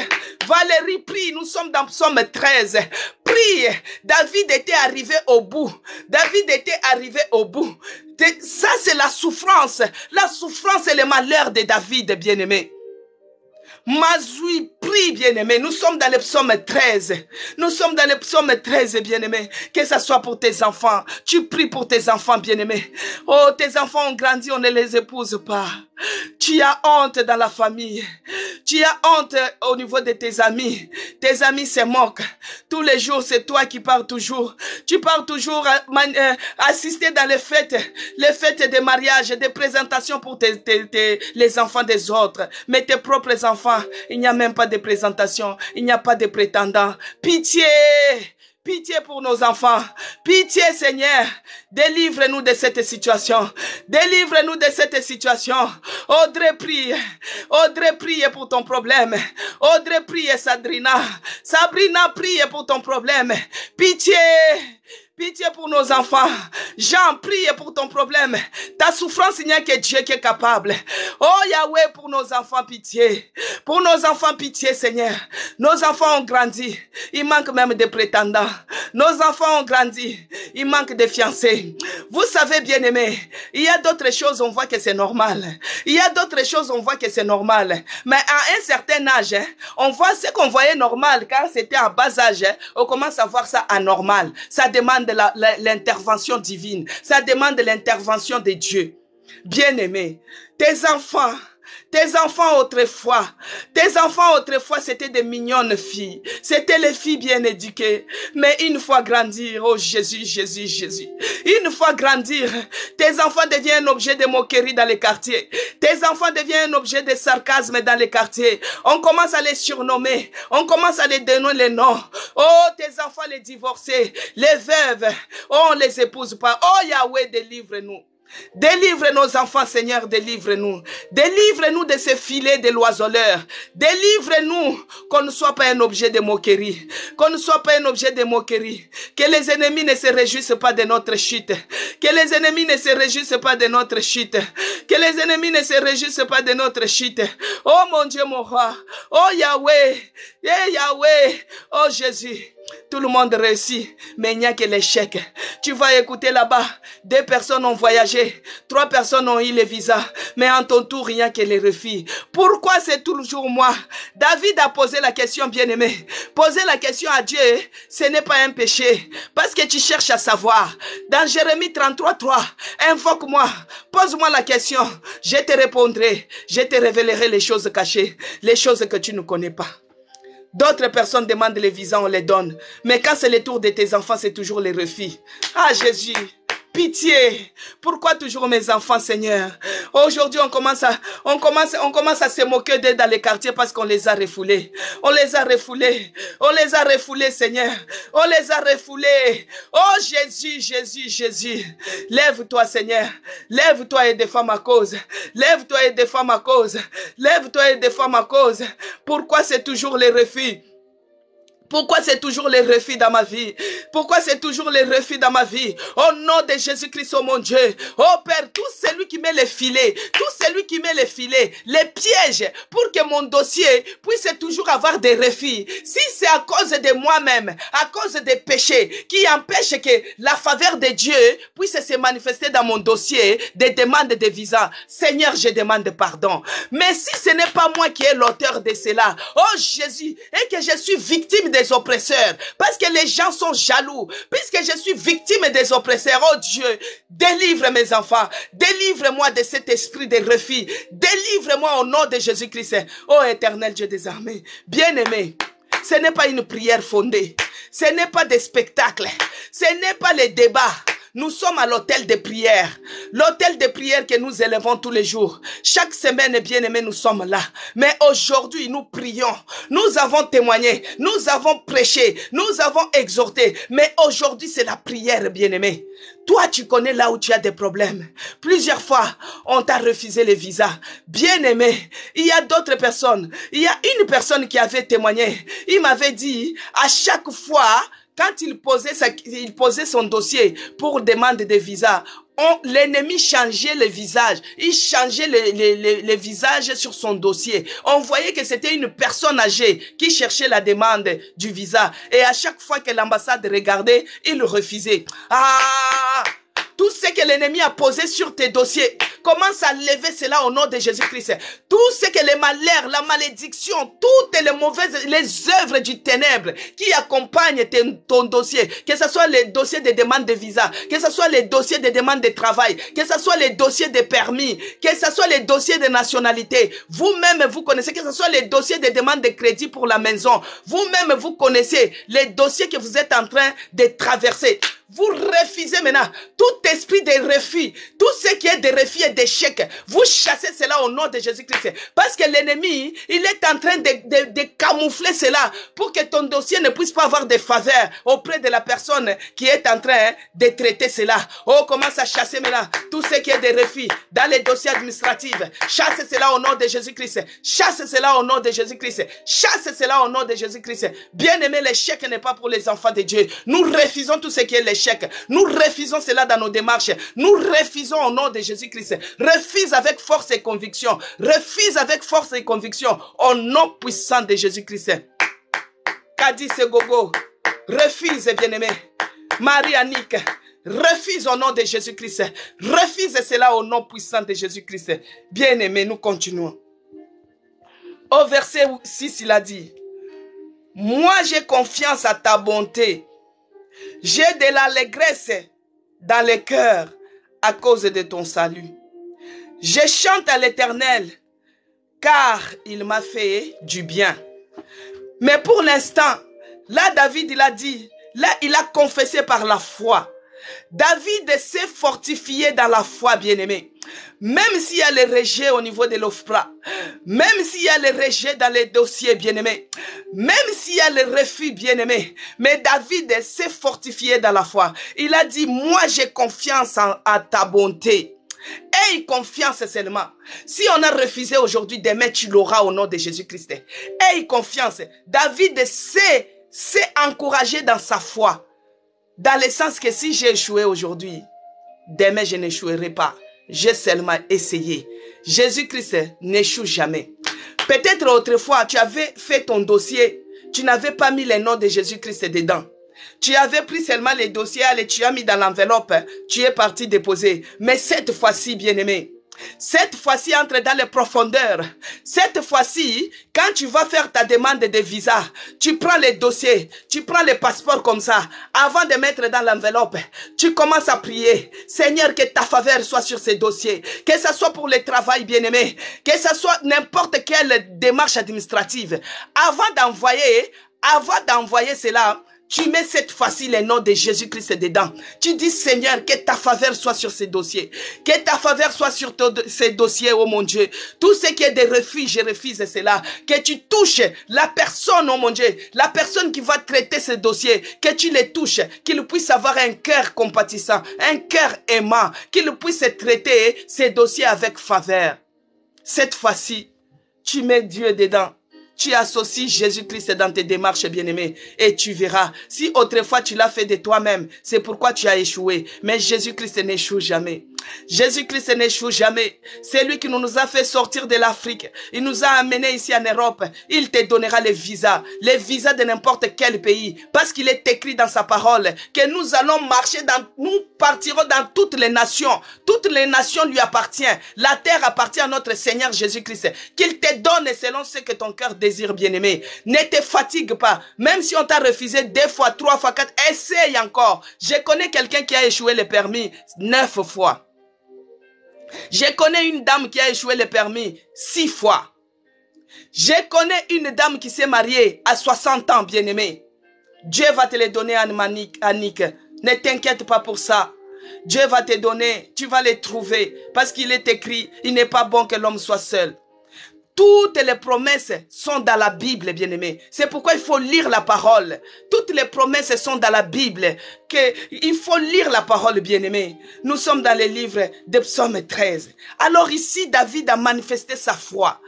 Valérie, prie. Nous sommes dans Psaume 13. Prie. David était arrivé au bout. David était arrivé au bout. Ça, c'est la souffrance. La souffrance et le malheur de David, bien-aimé. Mazoui, prie, bien-aimé. Nous sommes dans le psaume 13. Nous sommes dans le psaume 13, bien-aimé. Que ça soit pour tes enfants. Tu pries pour tes enfants, bien-aimé. Oh, tes enfants ont grandi, on ne les épouse pas. Tu as honte dans la famille. Tu as honte au niveau de tes amis. Tes amis se moquent. Tous les jours, c'est toi qui pars toujours. Tu pars toujours assister dans les fêtes de mariage, des présentations pour les enfants des autres. Mais tes propres enfants, il n'y a même pas de présentation. Il n'y a pas de prétendants. Pitié! Pitié pour nos enfants. Pitié, Seigneur. Délivre-nous de cette situation. Délivre-nous de cette situation. Audrey, prie. Audrey, prie pour ton problème. Audrey, prie, Sabrina. Sabrina, prie pour ton problème. Pitié. Pitié pour nos enfants. Jean, prie pour ton problème. Ta souffrance, il n'y a que Dieu qui est capable. Oh Yahweh, pour nos enfants, pitié. Pour nos enfants, pitié, Seigneur. Nos enfants ont grandi. Il manque même de prétendants. Nos enfants ont grandi. Il manque de fiancés. Vous savez, bien-aimés, il y a d'autres choses, on voit que c'est normal. Il y a d'autres choses, on voit que c'est normal. Mais à un certain âge, on voit ce qu'on voyait normal, car c'était à bas âge, on commence à voir ça anormal. Ça demande l'intervention divine. Ça demande l'intervention de Dieu. Bien-aimé, tes enfants autrefois, c'était des mignonnes filles. C'était les filles bien éduquées. Mais une fois grandir, oh Jésus, Jésus, Jésus. Une fois grandir, tes enfants deviennent un objet de moquerie dans les quartiers. Tes enfants deviennent un objet de sarcasme dans les quartiers. On commence à les surnommer. On commence à les donner les noms. Oh, tes enfants les divorcés, les veuves. Oh, on les épouse pas. Oh Yahweh, délivre-nous. Délivre nos enfants, Seigneur, délivre-nous. Délivre-nous de ces filets de l'oiseleur. Délivre-nous qu'on ne soit pas un objet de moquerie. Qu'on ne soit pas un objet de moquerie. Que les ennemis ne se réjouissent pas de notre chute. Que les ennemis ne se réjouissent pas de notre chute. Que les ennemis ne se réjouissent pas de notre chute. Oh mon Dieu, mon roi. Oh Yahweh. Eh Yahweh. Oh Jésus. Tout le monde réussit, mais il n'y a que l'échec. Tu vas écouter là-bas, 2 personnes ont voyagé, 3 personnes ont eu les visas, mais en ton tour, il n'y a que les refus. Pourquoi c'est toujours moi? David a posé la question, bien-aimé. Poser la question à Dieu, ce n'est pas un péché, parce que tu cherches à savoir. Dans Jérémie 33:3, invoque-moi, pose-moi la question, je te répondrai, je te révélerai les choses cachées, les choses que tu ne connais pas. D'autres personnes demandent les visas, on les donne. Mais quand c'est le tour de tes enfants, c'est toujours les refus. Ah Jésus, pitié. Pourquoi toujours mes enfants, Seigneur? Aujourd'hui, on commence à se moquer d'eux dans les quartiers parce qu'on les a refoulés. On les a refoulés. On les a refoulés, Seigneur. On les a refoulés. Oh Jésus, Jésus, Jésus. Lève-toi, Seigneur. Lève-toi et défends ma cause. Lève-toi et défends ma cause. Lève-toi et défends ma cause. Pourquoi c'est toujours les refus? Pourquoi c'est toujours les refus dans ma vie? Pourquoi c'est toujours les refus dans ma vie? Au nom de Jésus-Christ, oh mon Dieu. Oh Père, tout celui qui met les filets, tout celui qui met les filets, les pièges, pour que mon dossier puisse toujours avoir des refus. Si c'est à cause de moi-même, à cause des péchés, qui empêchent que la faveur de Dieu puisse se manifester dans mon dossier, des demandes de visa, Seigneur, je demande pardon. Mais si ce n'est pas moi qui est l'auteur de cela, oh Jésus, et que je suis victime des oppresseurs, parce que les gens sont jaloux, puisque je suis victime des oppresseurs, oh Dieu, délivre mes enfants, délivre-moi de cet esprit de refus, délivre-moi au nom de Jésus-Christ, oh éternel Dieu des armées, bien-aimé. Ce n'est pas une prière fondée, ce n'est pas des spectacles, ce n'est pas les débats. Nous sommes à l'autel de prière. L'autel de prière que nous élevons tous les jours. Chaque semaine, bien-aimés, nous sommes là. Mais aujourd'hui, nous prions. Nous avons témoigné. Nous avons prêché. Nous avons exhorté. Mais aujourd'hui, c'est la prière, bien-aimé. Toi, tu connais là où tu as des problèmes. Plusieurs fois, on t'a refusé les visas. Bien-aimé, il y a d'autres personnes. Il y a une personne qui avait témoigné. Il m'avait dit, à chaque fois, quand il posait son dossier pour demande de visa, l'ennemi changeait le visage. Il changeait le visage sur son dossier. On voyait que c'était une personne âgée qui cherchait la demande du visa. Et à chaque fois que l'ambassade regardait, il refusait. Ah! Tout ce que l'ennemi a posé sur tes dossiers, commence à lever cela au nom de Jésus-Christ. Tout ce que les malheurs, la malédiction, toutes les mauvaises, les œuvres du ténèbre qui accompagnent ton dossier, que ce soit les dossiers de demande de visa, que ce soit les dossiers de demande de travail, que ce soit les dossiers de permis, que ce soit les dossiers de nationalité, vous-même vous connaissez, que ce soit les dossiers de demande de crédit pour la maison, vous-même vous connaissez les dossiers que vous êtes en train de traverser. Vous refusez maintenant tout esprit de refus, tout ce qui est de refus et d'échec. Vous chassez cela au nom de Jésus-Christ. Parce que l'ennemi, il est en train de camoufler cela pour que ton dossier ne puisse pas avoir de faveur auprès de la personne qui est en train de traiter cela. Oh, commence à chasser maintenant tout ce qui est de refus dans les dossiers administratifs. Chasse cela au nom de Jésus-Christ. Chasse cela au nom de Jésus-Christ. Chasse cela au nom de Jésus-Christ. Bien aimé, l'échec n'est pas pour les enfants de Dieu. Nous refusons tout ce qui est l'échec. Nous refusons cela dans nos démarches. Nous refusons au nom de Jésus-Christ. Refuse avec force et conviction. Refuse avec force et conviction au nom puissant de Jésus-Christ. Kadi Segogo, refuse, bien-aimé. Marie-Annick, refuse au nom de Jésus-Christ. Refuse cela au nom puissant de Jésus-Christ. Bien-aimé, nous continuons. Au verset 6, il a dit, « Moi, j'ai confiance à ta bonté. J'ai de l'allégresse dans le cœur à cause de ton salut. Je chante à l'Éternel, car il m'a fait du bien. » Mais pour l'instant, là David il a dit, là il a confessé par la foi. David s'est fortifié dans la foi, bien-aimé. Même s'il y a le rejet au niveau de l'OFPRA, même s'il y a le rejet dans les dossiers, bien-aimé, même s'il y a le refus, bien-aimé, mais David s'est fortifié dans la foi. Il a dit, moi j'ai confiance à ta bonté. Aie confiance seulement. Si on a refusé aujourd'hui, demain tu l'auras au nom de Jésus-Christ. Aie confiance. David s'est encouragé dans sa foi. Dans le sens que si j'ai échoué aujourd'hui, demain je n'échouerai pas. J'ai seulement essayé. Jésus-Christ n'échoue jamais. Peut-être autrefois, tu avais fait ton dossier. Tu n'avais pas mis le nom de Jésus-Christ dedans. Tu avais pris seulement les dossiers, allez, tu as mis dans l'enveloppe. Tu es parti déposer. Mais cette fois-ci, bien-aimé, cette fois-ci, entre dans les profondeurs. Cette fois-ci, quand tu vas faire ta demande de visa, tu prends les dossiers, tu prends les passeports comme ça. Avant de mettre dans l'enveloppe, tu commences à prier. Seigneur, que ta faveur soit sur ces dossiers. Que ce soit pour le travail, bien-aimé. Que ce soit n'importe quelle démarche administrative. Avant d'envoyer cela, Tu mets cette fois-ci les noms de Jésus-Christ dedans. Tu dis, Seigneur, que ta faveur soit sur ces dossiers. Que ta faveur soit sur ces dossiers, oh mon Dieu. Tout ce qui est des refus, je refuse cela. Que tu touches la personne, oh mon Dieu. La personne qui va traiter ces dossiers. Que tu les touches. Qu'il puisse avoir un cœur compatissant. Un cœur aimant. Qu'il puisse traiter ces dossiers avec faveur. Cette fois-ci, tu mets Dieu dedans. Tu associes Jésus-Christ dans tes démarches, bien-aimés, et tu verras. Si autrefois tu l'as fait de toi-même, c'est pourquoi tu as échoué. Mais Jésus-Christ n'échoue jamais. Jésus-Christ n'échoue jamais. C'est lui qui nous a fait sortir de l'Afrique. Il nous a amenés ici en Europe. Il te donnera les visas de n'importe quel pays. Parce qu'il est écrit dans sa parole que nous allons marcher nous partirons dans toutes les nations. Toutes les nations lui appartiennent. La terre appartient à notre Seigneur Jésus-Christ. Qu'il te donne selon ce que ton cœur désire, bien-aimé. Ne te fatigue pas. Même si on t'a refusé 2 fois, 3 fois, 4, essaye encore. Je connais quelqu'un qui a échoué le permis 9 fois. Je connais une dame qui a échoué le permis 6 fois. Je connais une dame qui s'est mariée à 60 ans, bien-aimé. Dieu va te les donner, Annick. Ne t'inquiète pas pour ça. Dieu va te donner, tu vas les trouver. Parce qu'il est écrit, il n'est pas bon que l'homme soit seul. Toutes les promesses sont dans la Bible, bien-aimé. C'est pourquoi il faut lire la parole. Toutes les promesses sont dans la Bible. Il faut lire la parole, bien-aimé. Nous sommes dans le livre de Psaume 13. Alors ici, David a manifesté sa foi.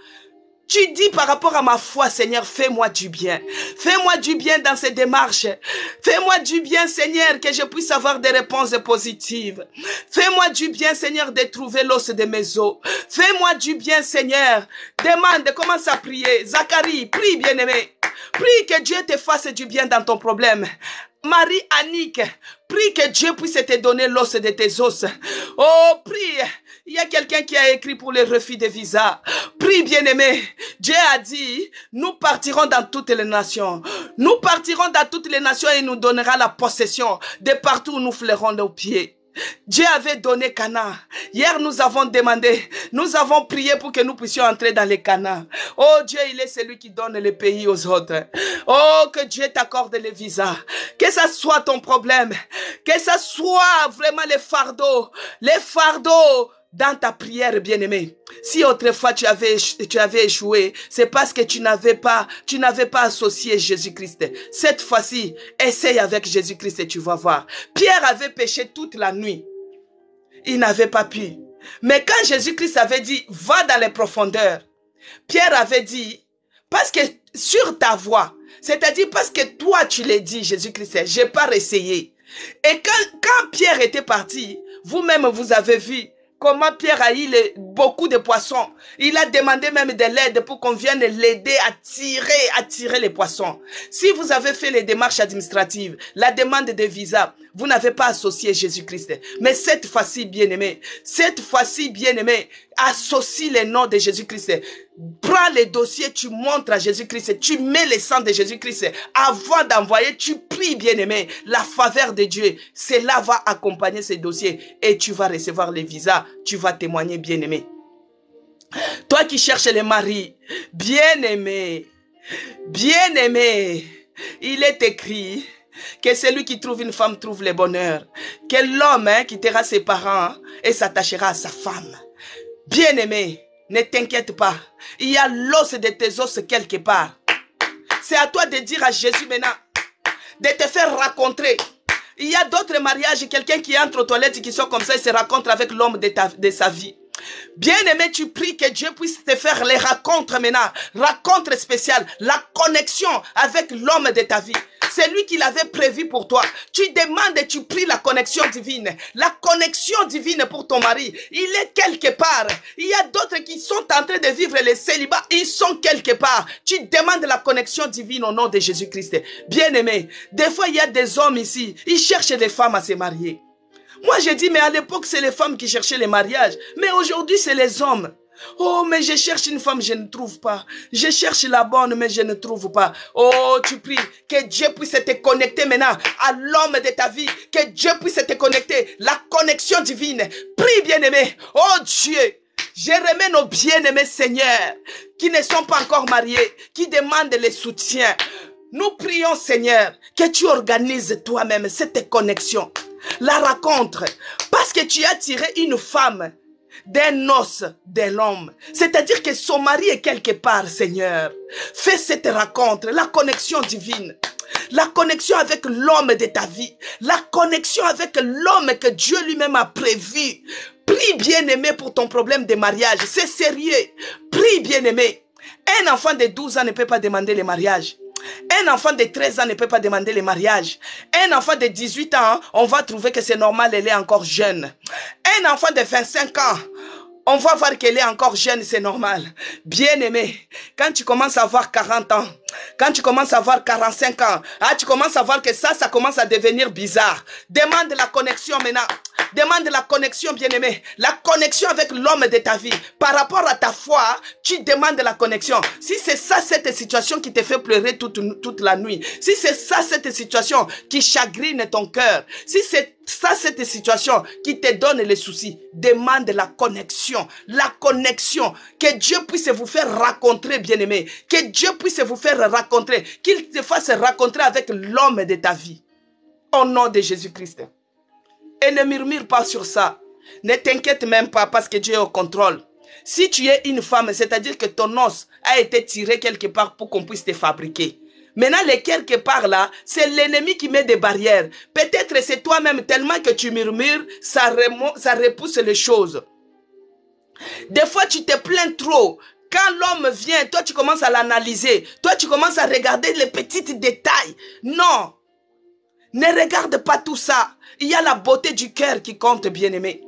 Tu dis par rapport à ma foi, Seigneur, fais-moi du bien. Fais-moi du bien dans ces démarches. Fais-moi du bien, Seigneur, que je puisse avoir des réponses positives. Fais-moi du bien, Seigneur, de trouver l'os de mes os. Fais-moi du bien, Seigneur. Demande, commence à prier. Zacharie, prie, bien-aimé. Prie que Dieu te fasse du bien dans ton problème. Marie-Annick, prie que Dieu puisse te donner l'os de tes os. Oh, prie. Il y a quelqu'un qui a écrit pour le refus de visa. Prie, bien-aimé. Dieu a dit, nous partirons dans toutes les nations. Nous partirons dans toutes les nations et il nous donnera la possession de partout où nous flairons nos pieds. Dieu avait donné Canaan. Hier, nous avons demandé, nous avons prié pour que nous puissions entrer dans les Canaan. Oh, Dieu, il est celui qui donne le pays aux autres. Oh, que Dieu t'accorde les visas. Que ça soit ton problème. Que ça soit vraiment les fardeaux dans ta prière, bien-aimé. Si autrefois tu avais échoué, c'est parce que tu n'avais pas associé Jésus-Christ. Cette fois-ci, essaye avec Jésus-Christ et tu vas voir. Pierre avait péché toute la nuit. Il n'avait pas pu. Mais quand Jésus-Christ avait dit, va dans les profondeurs, Pierre avait dit, parce que sur ta voix, c'est-à-dire parce que toi tu l'as dit, Jésus-Christ, j'ai pas réessayé. Et quand Pierre était parti, vous-même vous avez vu, comment Pierre a eu beaucoup de poissons. Il a demandé même de l'aide pour qu'on vienne l'aider à tirer les poissons. Si vous avez fait les démarches administratives, la demande de visa, vous n'avez pas associé Jésus-Christ. Mais cette fois-ci, bien-aimé, associe les noms de Jésus-Christ. Prends les dossiers, tu montres à Jésus-Christ, tu mets le sang de Jésus-Christ. Avant d'envoyer, tu pries, bien-aimé, la faveur de Dieu. Cela va accompagner ces dossiers et tu vas recevoir les visas. Tu vas témoigner, bien-aimé. Toi qui cherches les maris, bien-aimé, il est écrit que celui qui trouve une femme trouve le bonheur. Que l'homme quittera ses parents et s'attachera à sa femme. Bien-aimé, ne t'inquiète pas. Il y a l'os de tes os quelque part. C'est à toi de dire à Jésus maintenant, de te faire rencontrer. Il y a d'autres mariages, quelqu'un qui entre aux toilettes qui sont comme ça et se rencontre avec l'homme de sa vie. Bien-aimé, tu pries que Dieu puisse te faire les rencontres maintenant. Rencontres spéciales, la connexion avec l'homme de ta vie. C'est lui qui l'avait prévu pour toi. Tu demandes et tu pries la connexion divine. La connexion divine pour ton mari. Il est quelque part. Il y a d'autres qui sont en train de vivre le célibat. Ils sont quelque part. Tu demandes la connexion divine au nom de Jésus-Christ. Bien-aimé, des fois il y a des hommes ici. Ils cherchent des femmes à se marier. Moi j'ai dit, mais à l'époque c'est les femmes qui cherchaient les mariages. Mais aujourd'hui c'est les hommes. Oh, mais je cherche une femme, je ne trouve pas. Je cherche la bonne, mais je ne trouve pas. Oh, tu pries que Dieu puisse te connecter maintenant à l'homme de ta vie. Que Dieu puisse te connecter. La connexion divine. Prie, bien-aimé. Oh Dieu, je remets nos bien-aimés Seigneur qui ne sont pas encore mariés, qui demandent le soutien. Nous prions, Seigneur, que tu organises toi-même cette connexion, la rencontre, parce que tu as tiré une femme d'un os de l'homme. C'est-à-dire que son mari est quelque part, Seigneur. Fais cette rencontre, la connexion divine. La connexion avec l'homme de ta vie. La connexion avec l'homme que Dieu lui-même a prévu. Prie, bien-aimé, pour ton problème de mariage. C'est sérieux. Prie, bien-aimé. Un enfant de 12 ans ne peut pas demander le mariage. Un enfant de 13 ans ne peut pas demander le mariage. Un enfant de 18 ans, on va trouver que c'est normal, elle est encore jeune. Un enfant de 25 ans, on va voir qu'elle est encore jeune, c'est normal. Bien-aimé, quand tu commences à avoir 40 ans, quand tu commences à avoir 45 ans, tu commences à voir que ça commence à devenir bizarre. Demande la connexion maintenant. Demande la connexion, bien-aimé. La connexion avec l'homme de ta vie. Par rapport à ta foi, tu demandes la connexion. Si c'est ça, cette situation qui te fait pleurer toute la nuit. Si c'est ça, cette situation qui chagrine ton cœur. Si c'est ça, cette situation qui te donne les soucis. Demande la connexion. La connexion. Que Dieu puisse vous faire rencontrer, bien-aimé. Que Dieu puisse vous faire rencontrer. Qu'il te fasse rencontrer avec l'homme de ta vie. Au nom de Jésus-Christ. Et ne murmure pas sur ça. Ne t'inquiète même pas parce que Dieu est au contrôle. Si tu es une femme, c'est-à-dire que ton os a été tiré quelque part pour qu'on puisse te fabriquer. Maintenant, les quelque part là, c'est l'ennemi qui met des barrières. Peut-être c'est toi-même tellement que tu murmures, ça repousse les choses. Des fois, tu te plains trop. Quand l'homme vient, toi tu commences à l'analyser. Toi tu commences à regarder les petits détails. Non. Ne regarde pas tout ça. Il y a la beauté du cœur qui compte, bien-aimé.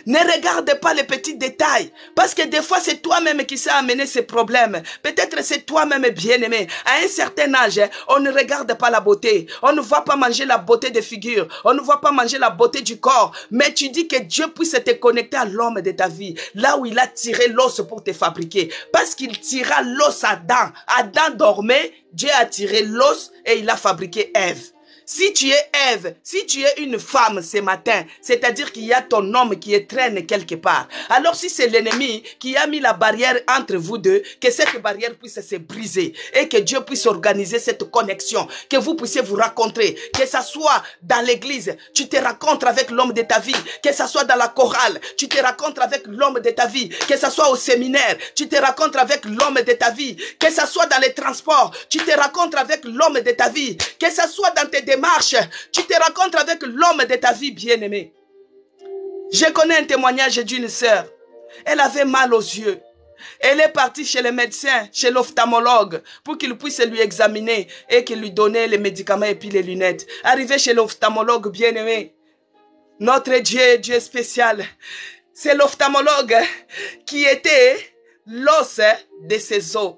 Ne regarde pas les petits détails. Parce que des fois, c'est toi-même qui s'est amené ces problèmes. Peut-être c'est toi-même, bien-aimé. À un certain âge, on ne regarde pas la beauté. On ne voit pas manger la beauté des figures. On ne voit pas manger la beauté du corps. Mais tu dis que Dieu puisse te connecter à l'homme de ta vie. Là où il a tiré l'os pour te fabriquer. Parce qu'il tira l'os à Adam. Adam dormait. Dieu a tiré l'os et il a fabriqué Ève. Si tu es Ève, si tu es une femme ce matin, c'est-à-dire qu'il y a ton homme qui est traîne quelque part. Alors si c'est l'ennemi qui a mis la barrière entre vous deux, que cette barrière puisse se briser et que Dieu puisse organiser cette connexion, que vous puissiez vous rencontrer, que ça soit dans l'église, tu te rencontres avec l'homme de ta vie, que ça soit dans la chorale, tu te rencontres avec l'homme de ta vie, que ça soit au séminaire, tu te rencontres avec l'homme de ta vie, que ça soit dans les transports, tu te rencontres avec l'homme de ta vie, que ça soit dans tes démarches, tu te rencontres avec l'homme de ta vie, bien-aimé. Je connais un témoignage d'une sœur. Elle avait mal aux yeux. Elle est partie chez le médecin, chez l'ophtalmologue, pour qu'il puisse lui examiner et qu'il lui donne les médicaments et puis les lunettes. Arrivé chez l'ophtalmologue, bien-aimé, notre Dieu, Dieu spécial, c'est l'ophtalmologue qui était l'os de ses os.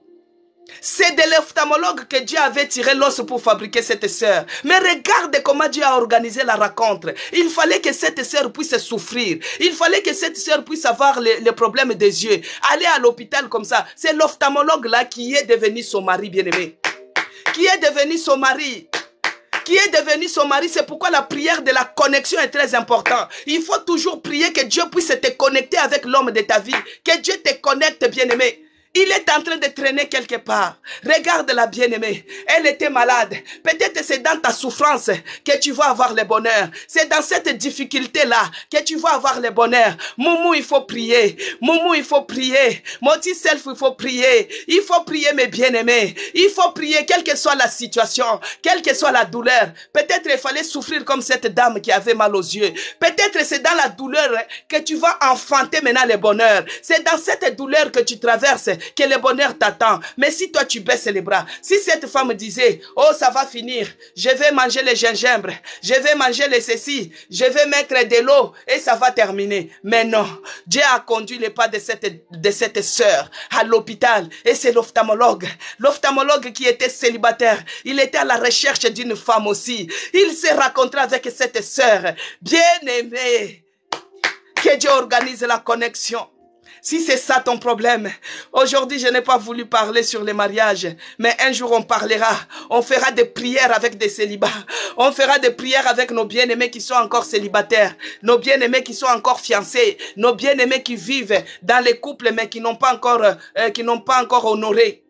C'est de l'ophtalmologue que Dieu avait tiré l'os pour fabriquer cette sœur. Mais regarde comment Dieu a organisé la rencontre. Il fallait que cette sœur puisse souffrir. Il fallait que cette sœur puisse avoir les problèmes des yeux. Aller à l'hôpital comme ça. C'est l'ophtalmologue là qui est devenu son mari, bien-aimé. Qui est devenu son mari. Qui est devenu son mari. C'est pourquoi la prière de la connexion est très importante. Il faut toujours prier que Dieu puisse te connecter avec l'homme de ta vie. Que Dieu te connecte, bien-aimé. Il est en train de traîner quelque part. Regarde la bien-aimée. Elle était malade. Peut-être c'est dans ta souffrance que tu vas avoir le bonheur. C'est dans cette difficulté-là que tu vas avoir le bonheur. Moumou, il faut prier. Moumou, il faut prier. Moti self, il faut prier. Il faut prier, mes bien-aimés. Il faut prier, quelle que soit la situation, quelle que soit la douleur. Peut-être il fallait souffrir comme cette dame qui avait mal aux yeux. Peut-être c'est dans la douleur que tu vas enfanter maintenant le bonheur. C'est dans cette douleur que tu traverses que le bonheur t'attend. Mais si toi tu baisses les bras, si cette femme disait, oh ça va finir, je vais manger le gingembre, je vais manger le ceci, je vais mettre de l'eau et ça va terminer. Mais non, Dieu a conduit les pas de cette sœur à l'hôpital et c'est l'ophtalmologue qui était célibataire. Il était à la recherche d'une femme aussi. Il s'est rencontré avec cette sœur bien-aimée. Que Dieu organise la connexion. Si c'est ça ton problème, aujourd'hui je n'ai pas voulu parler sur les mariages, mais un jour on parlera, on fera des prières avec des célibats, on fera des prières avec nos bien-aimés qui sont encore célibataires, nos bien-aimés qui sont encore fiancés, nos bien-aimés qui vivent dans les couples mais qui n'ont pas encore honoré.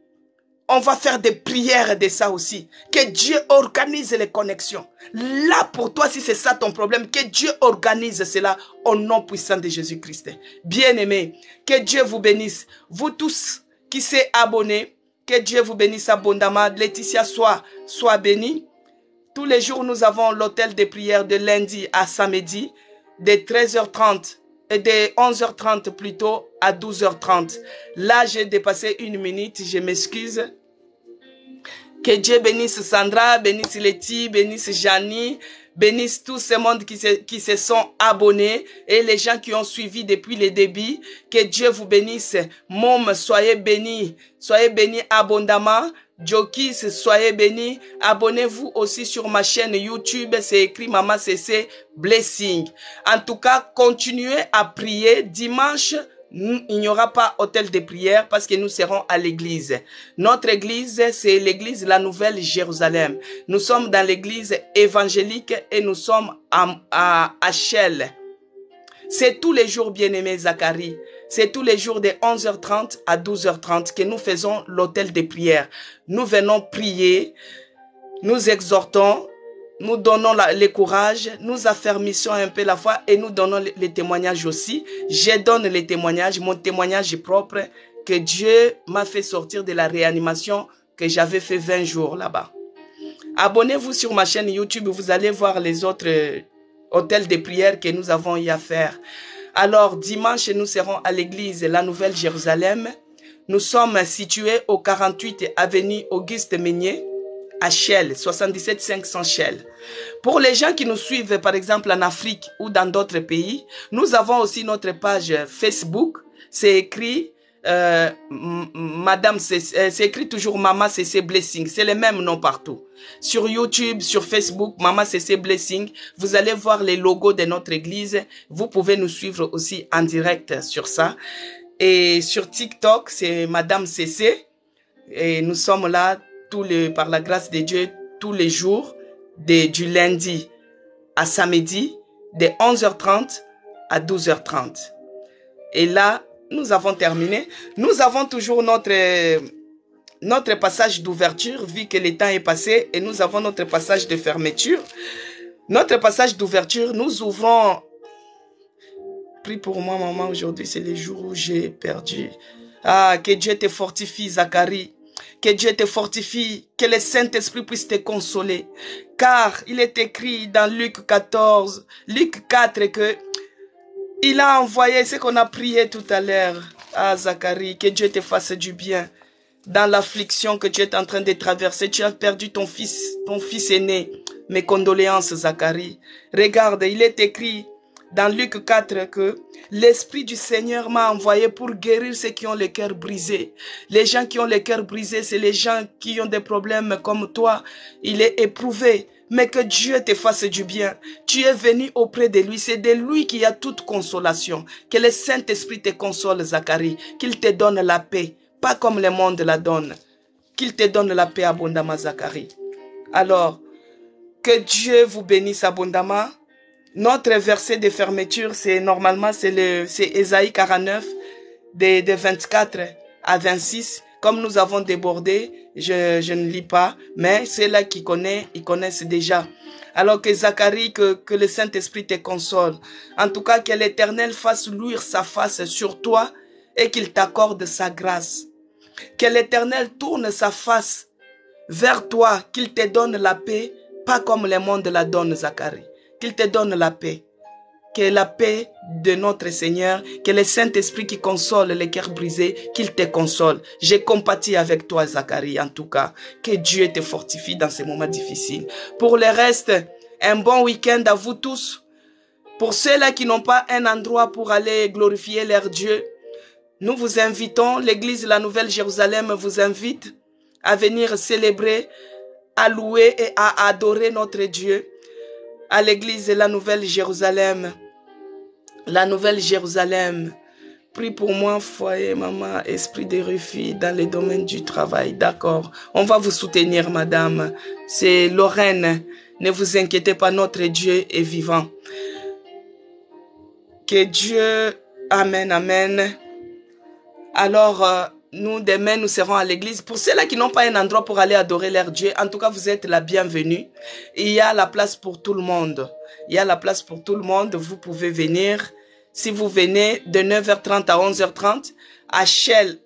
on va faire des prières de ça aussi. Que Dieu organise les connexions. Là, pour toi, si c'est ça ton problème, que Dieu organise cela au nom puissant de Jésus-Christ. Bien-aimés, que Dieu vous bénisse. Vous tous qui s'est abonné, que Dieu vous bénisse abondamment. Laetitia, sois bénie. Tous les jours, nous avons l'hôtel de prière de lundi à samedi, de 13h30 et de 11h30 plutôt à 12h30. Là, j'ai dépassé 1 minute, je m'excuse. Que Dieu bénisse Sandra, bénisse Letty, bénisse Janie, bénisse tous ces mondes qui se sont abonnés et les gens qui ont suivi depuis le début. Que Dieu vous bénisse. Mom, soyez bénis abondamment. Jokis, soyez bénis. Abonnez-vous aussi sur ma chaîne YouTube. C'est écrit Maman CC Blessing. En tout cas, continuez à prier. Dimanche, il n'y aura pas hôtel de prière parce que nous serons à l'église. Notre église, c'est l'église La Nouvelle Jérusalem. Nous sommes dans l'église évangélique et nous sommes à Chelles. C'est tous les jours, bien-aimé Zacharie. C'est tous les jours de 11h30 à 12h30 que nous faisons l'hôtel de prière. Nous venons prier, nous exhortons, nous donnons le courage, nous affermissons un peu la foi et nous donnons les témoignages aussi. Je donne les témoignages, mon témoignage propre que Dieu m'a fait sortir de la réanimation que j'avais fait 20 jours là-bas. Abonnez-vous sur ma chaîne YouTube, vous allez voir les autres hôtels de prière que nous avons eu à faire. Alors, dimanche, nous serons à l'église La Nouvelle Jérusalem. Nous sommes situés au 48 avenue Auguste Meunier, à Chelles, 77 500 Chelles. Pour les gens qui nous suivent, par exemple, en Afrique ou dans d'autres pays, nous avons aussi notre page Facebook. C'est écrit c'est écrit toujours Maman CC Blessing. C'est le même nom partout. Sur YouTube, sur Facebook, Maman CC Blessing. Vous allez voir les logos de notre église. Vous pouvez nous suivre aussi en direct sur ça. Et sur TikTok, c'est Madame CC. Et nous sommes là par la grâce de Dieu, tous les jours, du lundi à samedi, de 11h30 à 12h30. Et là, nous avons terminé. Nous avons toujours notre passage d'ouverture, vu que le temps est passé, et nous avons notre passage de fermeture. Notre passage d'ouverture, nous ouvrons... Prie pour moi, maman, aujourd'hui, c'est le jour où j'ai perdu. Ah, que Dieu te fortifie, Zacharie. Que Dieu te fortifie, que le Saint-Esprit puisse te consoler. Car il est écrit dans Luc 4 que il a envoyé ce qu'on a prié tout à l'heure. Ah, Zacharie, que Dieu te fasse du bien. Dans l'affliction que tu es en train de traverser, tu as perdu ton fils aîné. Mes condoléances, Zacharie. Regarde, il est écrit dans Luc 4 que l'Esprit du Seigneur m'a envoyé pour guérir ceux qui ont le cœur brisé. Les gens qui ont le cœur brisé, c'est les gens qui ont des problèmes comme toi. Il est éprouvé. Mais que Dieu te fasse du bien. Tu es venu auprès de lui. C'est de lui qu'il y a toute consolation. Que le Saint-Esprit te console, Zacharie. Qu'il te donne la paix. Pas comme le monde la donne. Qu'il te donne la paix abondamment, Zacharie. Alors, que Dieu vous bénisse abondamment. Notre verset de fermeture, c'est Ésaïe 49, de 24 à 26. Comme nous avons débordé, je ne lis pas, mais ceux-là qui connaissent, ils connaissent déjà. Alors que Zacharie, que le Saint-Esprit te console. En tout cas, que l'Éternel fasse luire sa face sur toi et qu'il t'accorde sa grâce. Que l'Éternel tourne sa face vers toi, qu'il te donne la paix, pas comme le monde la donne, Zacharie. Qu'il te donne la paix. Que la paix de notre Seigneur, que le Saint-Esprit qui console les cœurs brisés, qu'il te console. J'ai compati avec toi, Zacharie, en tout cas. Que Dieu te fortifie dans ces moments difficiles. Pour le reste, un bon week-end à vous tous. Pour ceux-là qui n'ont pas un endroit pour aller glorifier leur Dieu, nous vous invitons, l'église La Nouvelle Jérusalem vous invite à venir célébrer, à louer et à adorer notre Dieu à l'église La Nouvelle Jérusalem. La Nouvelle Jérusalem. Prie pour moi, foyer, maman, esprit de refus dans le domaine du travail. D'accord. On va vous soutenir, madame. C'est Lorraine. Ne vous inquiétez pas, notre Dieu est vivant. Que Dieu... Amen, amen. Alors, nous, demain, nous serons à l'église. Pour ceux-là qui n'ont pas un endroit pour aller adorer leur Dieu, en tout cas, vous êtes la bienvenue. Il y a la place pour tout le monde. Il y a la place pour tout le monde. Vous pouvez venir. Si vous venez de 9h30 à 11h30, à Shell,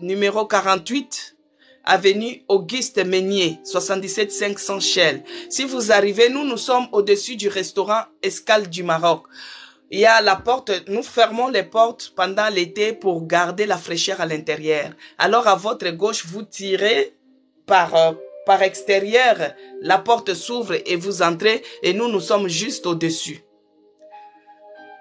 numéro 48, avenue Auguste Meunier, 77 500 Shell. Si vous arrivez, nous sommes au-dessus du restaurant Escale du Maroc. Il y a la porte, nous fermons les portes pendant l'été pour garder la fraîcheur à l'intérieur. Alors à votre gauche, vous tirez par extérieur, la porte s'ouvre et vous entrez et nous sommes juste au-dessus.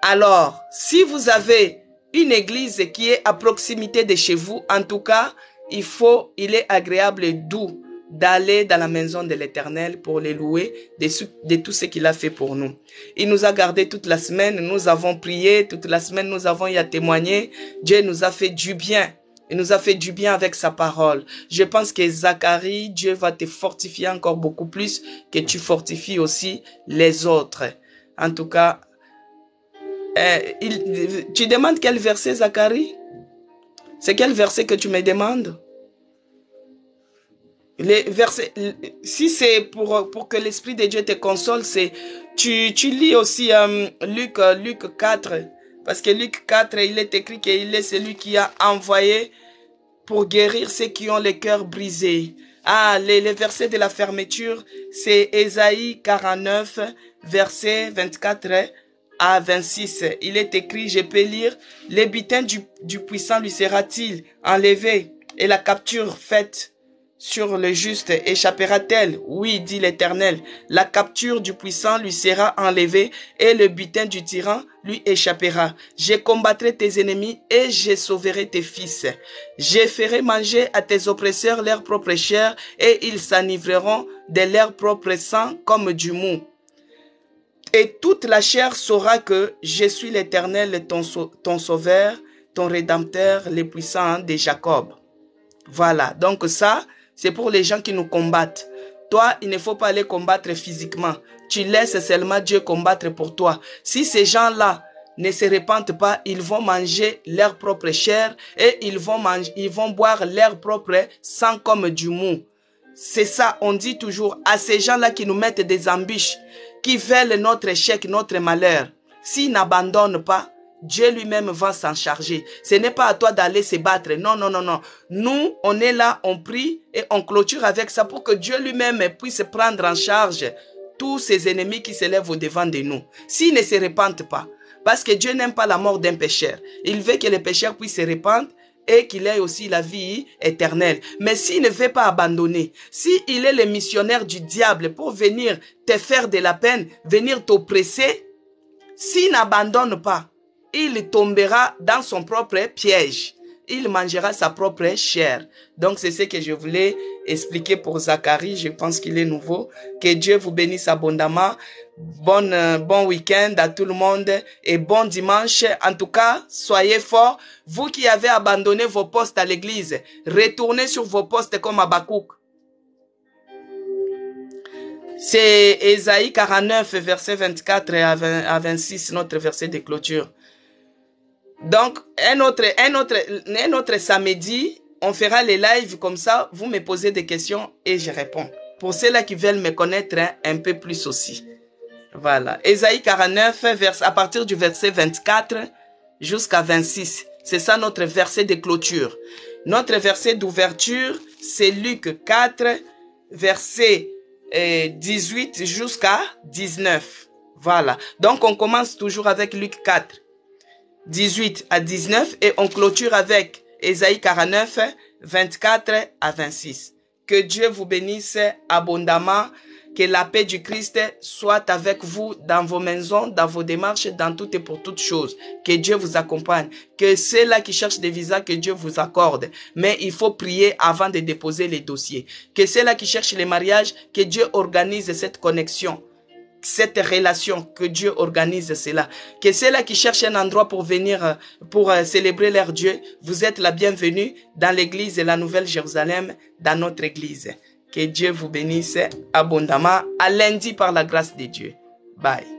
Alors, si vous avez une église qui est à proximité de chez vous, en tout cas, il est agréable et doux d'aller dans la maison de l'Éternel pour les louer de tout ce qu'il a fait pour nous. Il nous a gardés toute la semaine, nous avons prié, toute la semaine nous avons y à témoigner. Dieu nous a fait du bien. Il nous a fait du bien avec sa parole. Je pense que Zacharie, Dieu va te fortifier encore beaucoup plus, que tu fortifies aussi les autres. En tout cas, tu demandes quel verset, Zacharie? C'est quel verset que tu me demandes? Les versets, si c'est pour que l'Esprit de Dieu te console, c'est tu lis aussi Luc 4, parce que Luc 4, il est écrit qu'il est celui qui a envoyé pour guérir ceux qui ont les cœurs brisés. Ah, les versets de la fermeture, c'est Ésaïe 49, verset 24 à 26. Il est écrit, je peux lire, les butins du puissant lui sera-t-il enlevé et la capture faite sur le juste échappera-t-elle? Oui, dit l'Éternel, la capture du puissant lui sera enlevée et le butin du tyran lui échappera. Je combattrai tes ennemis et je sauverai tes fils. Je ferai manger à tes oppresseurs leur propre chair et ils s'enivreront de leur propre sang comme du mou. Et toute la chair saura que je suis l'Éternel, ton sauveur, ton rédempteur, le puissant de Jacob. Voilà, donc ça, c'est pour les gens qui nous combattent. Toi, il ne faut pas aller combattre physiquement. Tu laisses seulement Dieu combattre pour toi. Si ces gens-là ne se répandent pas, ils vont manger leur propre chair et ils vont boire leur propre sang comme du mou. C'est ça, on dit toujours à ces gens-là qui nous mettent des embûches, qui veulent notre échec, notre malheur. S'ils n'abandonnent pas, Dieu lui-même va s'en charger. Ce n'est pas à toi d'aller se battre. Non, non, non, non. Nous, on est là, on prie et on clôture avec ça pour que Dieu lui-même puisse prendre en charge tous ces ennemis qui se lèvent au-devant de nous. S'ils ne se répandent pas, parce que Dieu n'aime pas la mort d'un pécheur. Il veut que les pécheurs puissent se répandre et qu'il ait aussi la vie éternelle. Mais s'il ne veut pas abandonner, s'il est le missionnaire du diable pour venir te faire de la peine, venir t'oppresser, s'il n'abandonne pas, il tombera dans son propre piège. Il mangera sa propre chair. Donc, c'est ce que je voulais expliquer pour Zacharie. Je pense qu'il est nouveau. Que Dieu vous bénisse abondamment. Bon week-end à tout le monde et bon dimanche. En tout cas, soyez forts. Vous qui avez abandonné vos postes à l'église, retournez sur vos postes comme Habakkuk. C'est Ésaïe 49, verset 24 à 26, notre verset de clôture. Donc, un autre samedi, on fera les lives comme ça. Vous me posez des questions et je réponds. Pour ceux-là qui veulent me connaître un peu plus aussi. Voilà. Ésaïe 49, à partir du verset 24 jusqu'à 26. C'est ça notre verset de clôture. Notre verset d'ouverture, c'est Luc 4, verset 18 jusqu'à 19. Voilà. Donc, on commence toujours avec Luc 4. 18 à 19 et on clôture avec Ésaïe 49, 24 à 26. Que Dieu vous bénisse abondamment, que la paix du Christ soit avec vous dans vos maisons, dans vos démarches, dans toutes et pour toutes choses. Que Dieu vous accompagne. Que ceux-là qui cherchent des visas, que Dieu vous accorde. Mais il faut prier avant de déposer les dossiers. Que ceux-là qui cherchent les mariages, que Dieu organise cette connexion. Cette relation, que Dieu organise cela. Que ceux-là qui cherchent un endroit pour venir, pour célébrer leur Dieu, vous êtes la bienvenue dans l'église de la Nouvelle Jérusalem, dans notre église. Que Dieu vous bénisse abondamment. À lundi par la grâce de Dieu. Bye.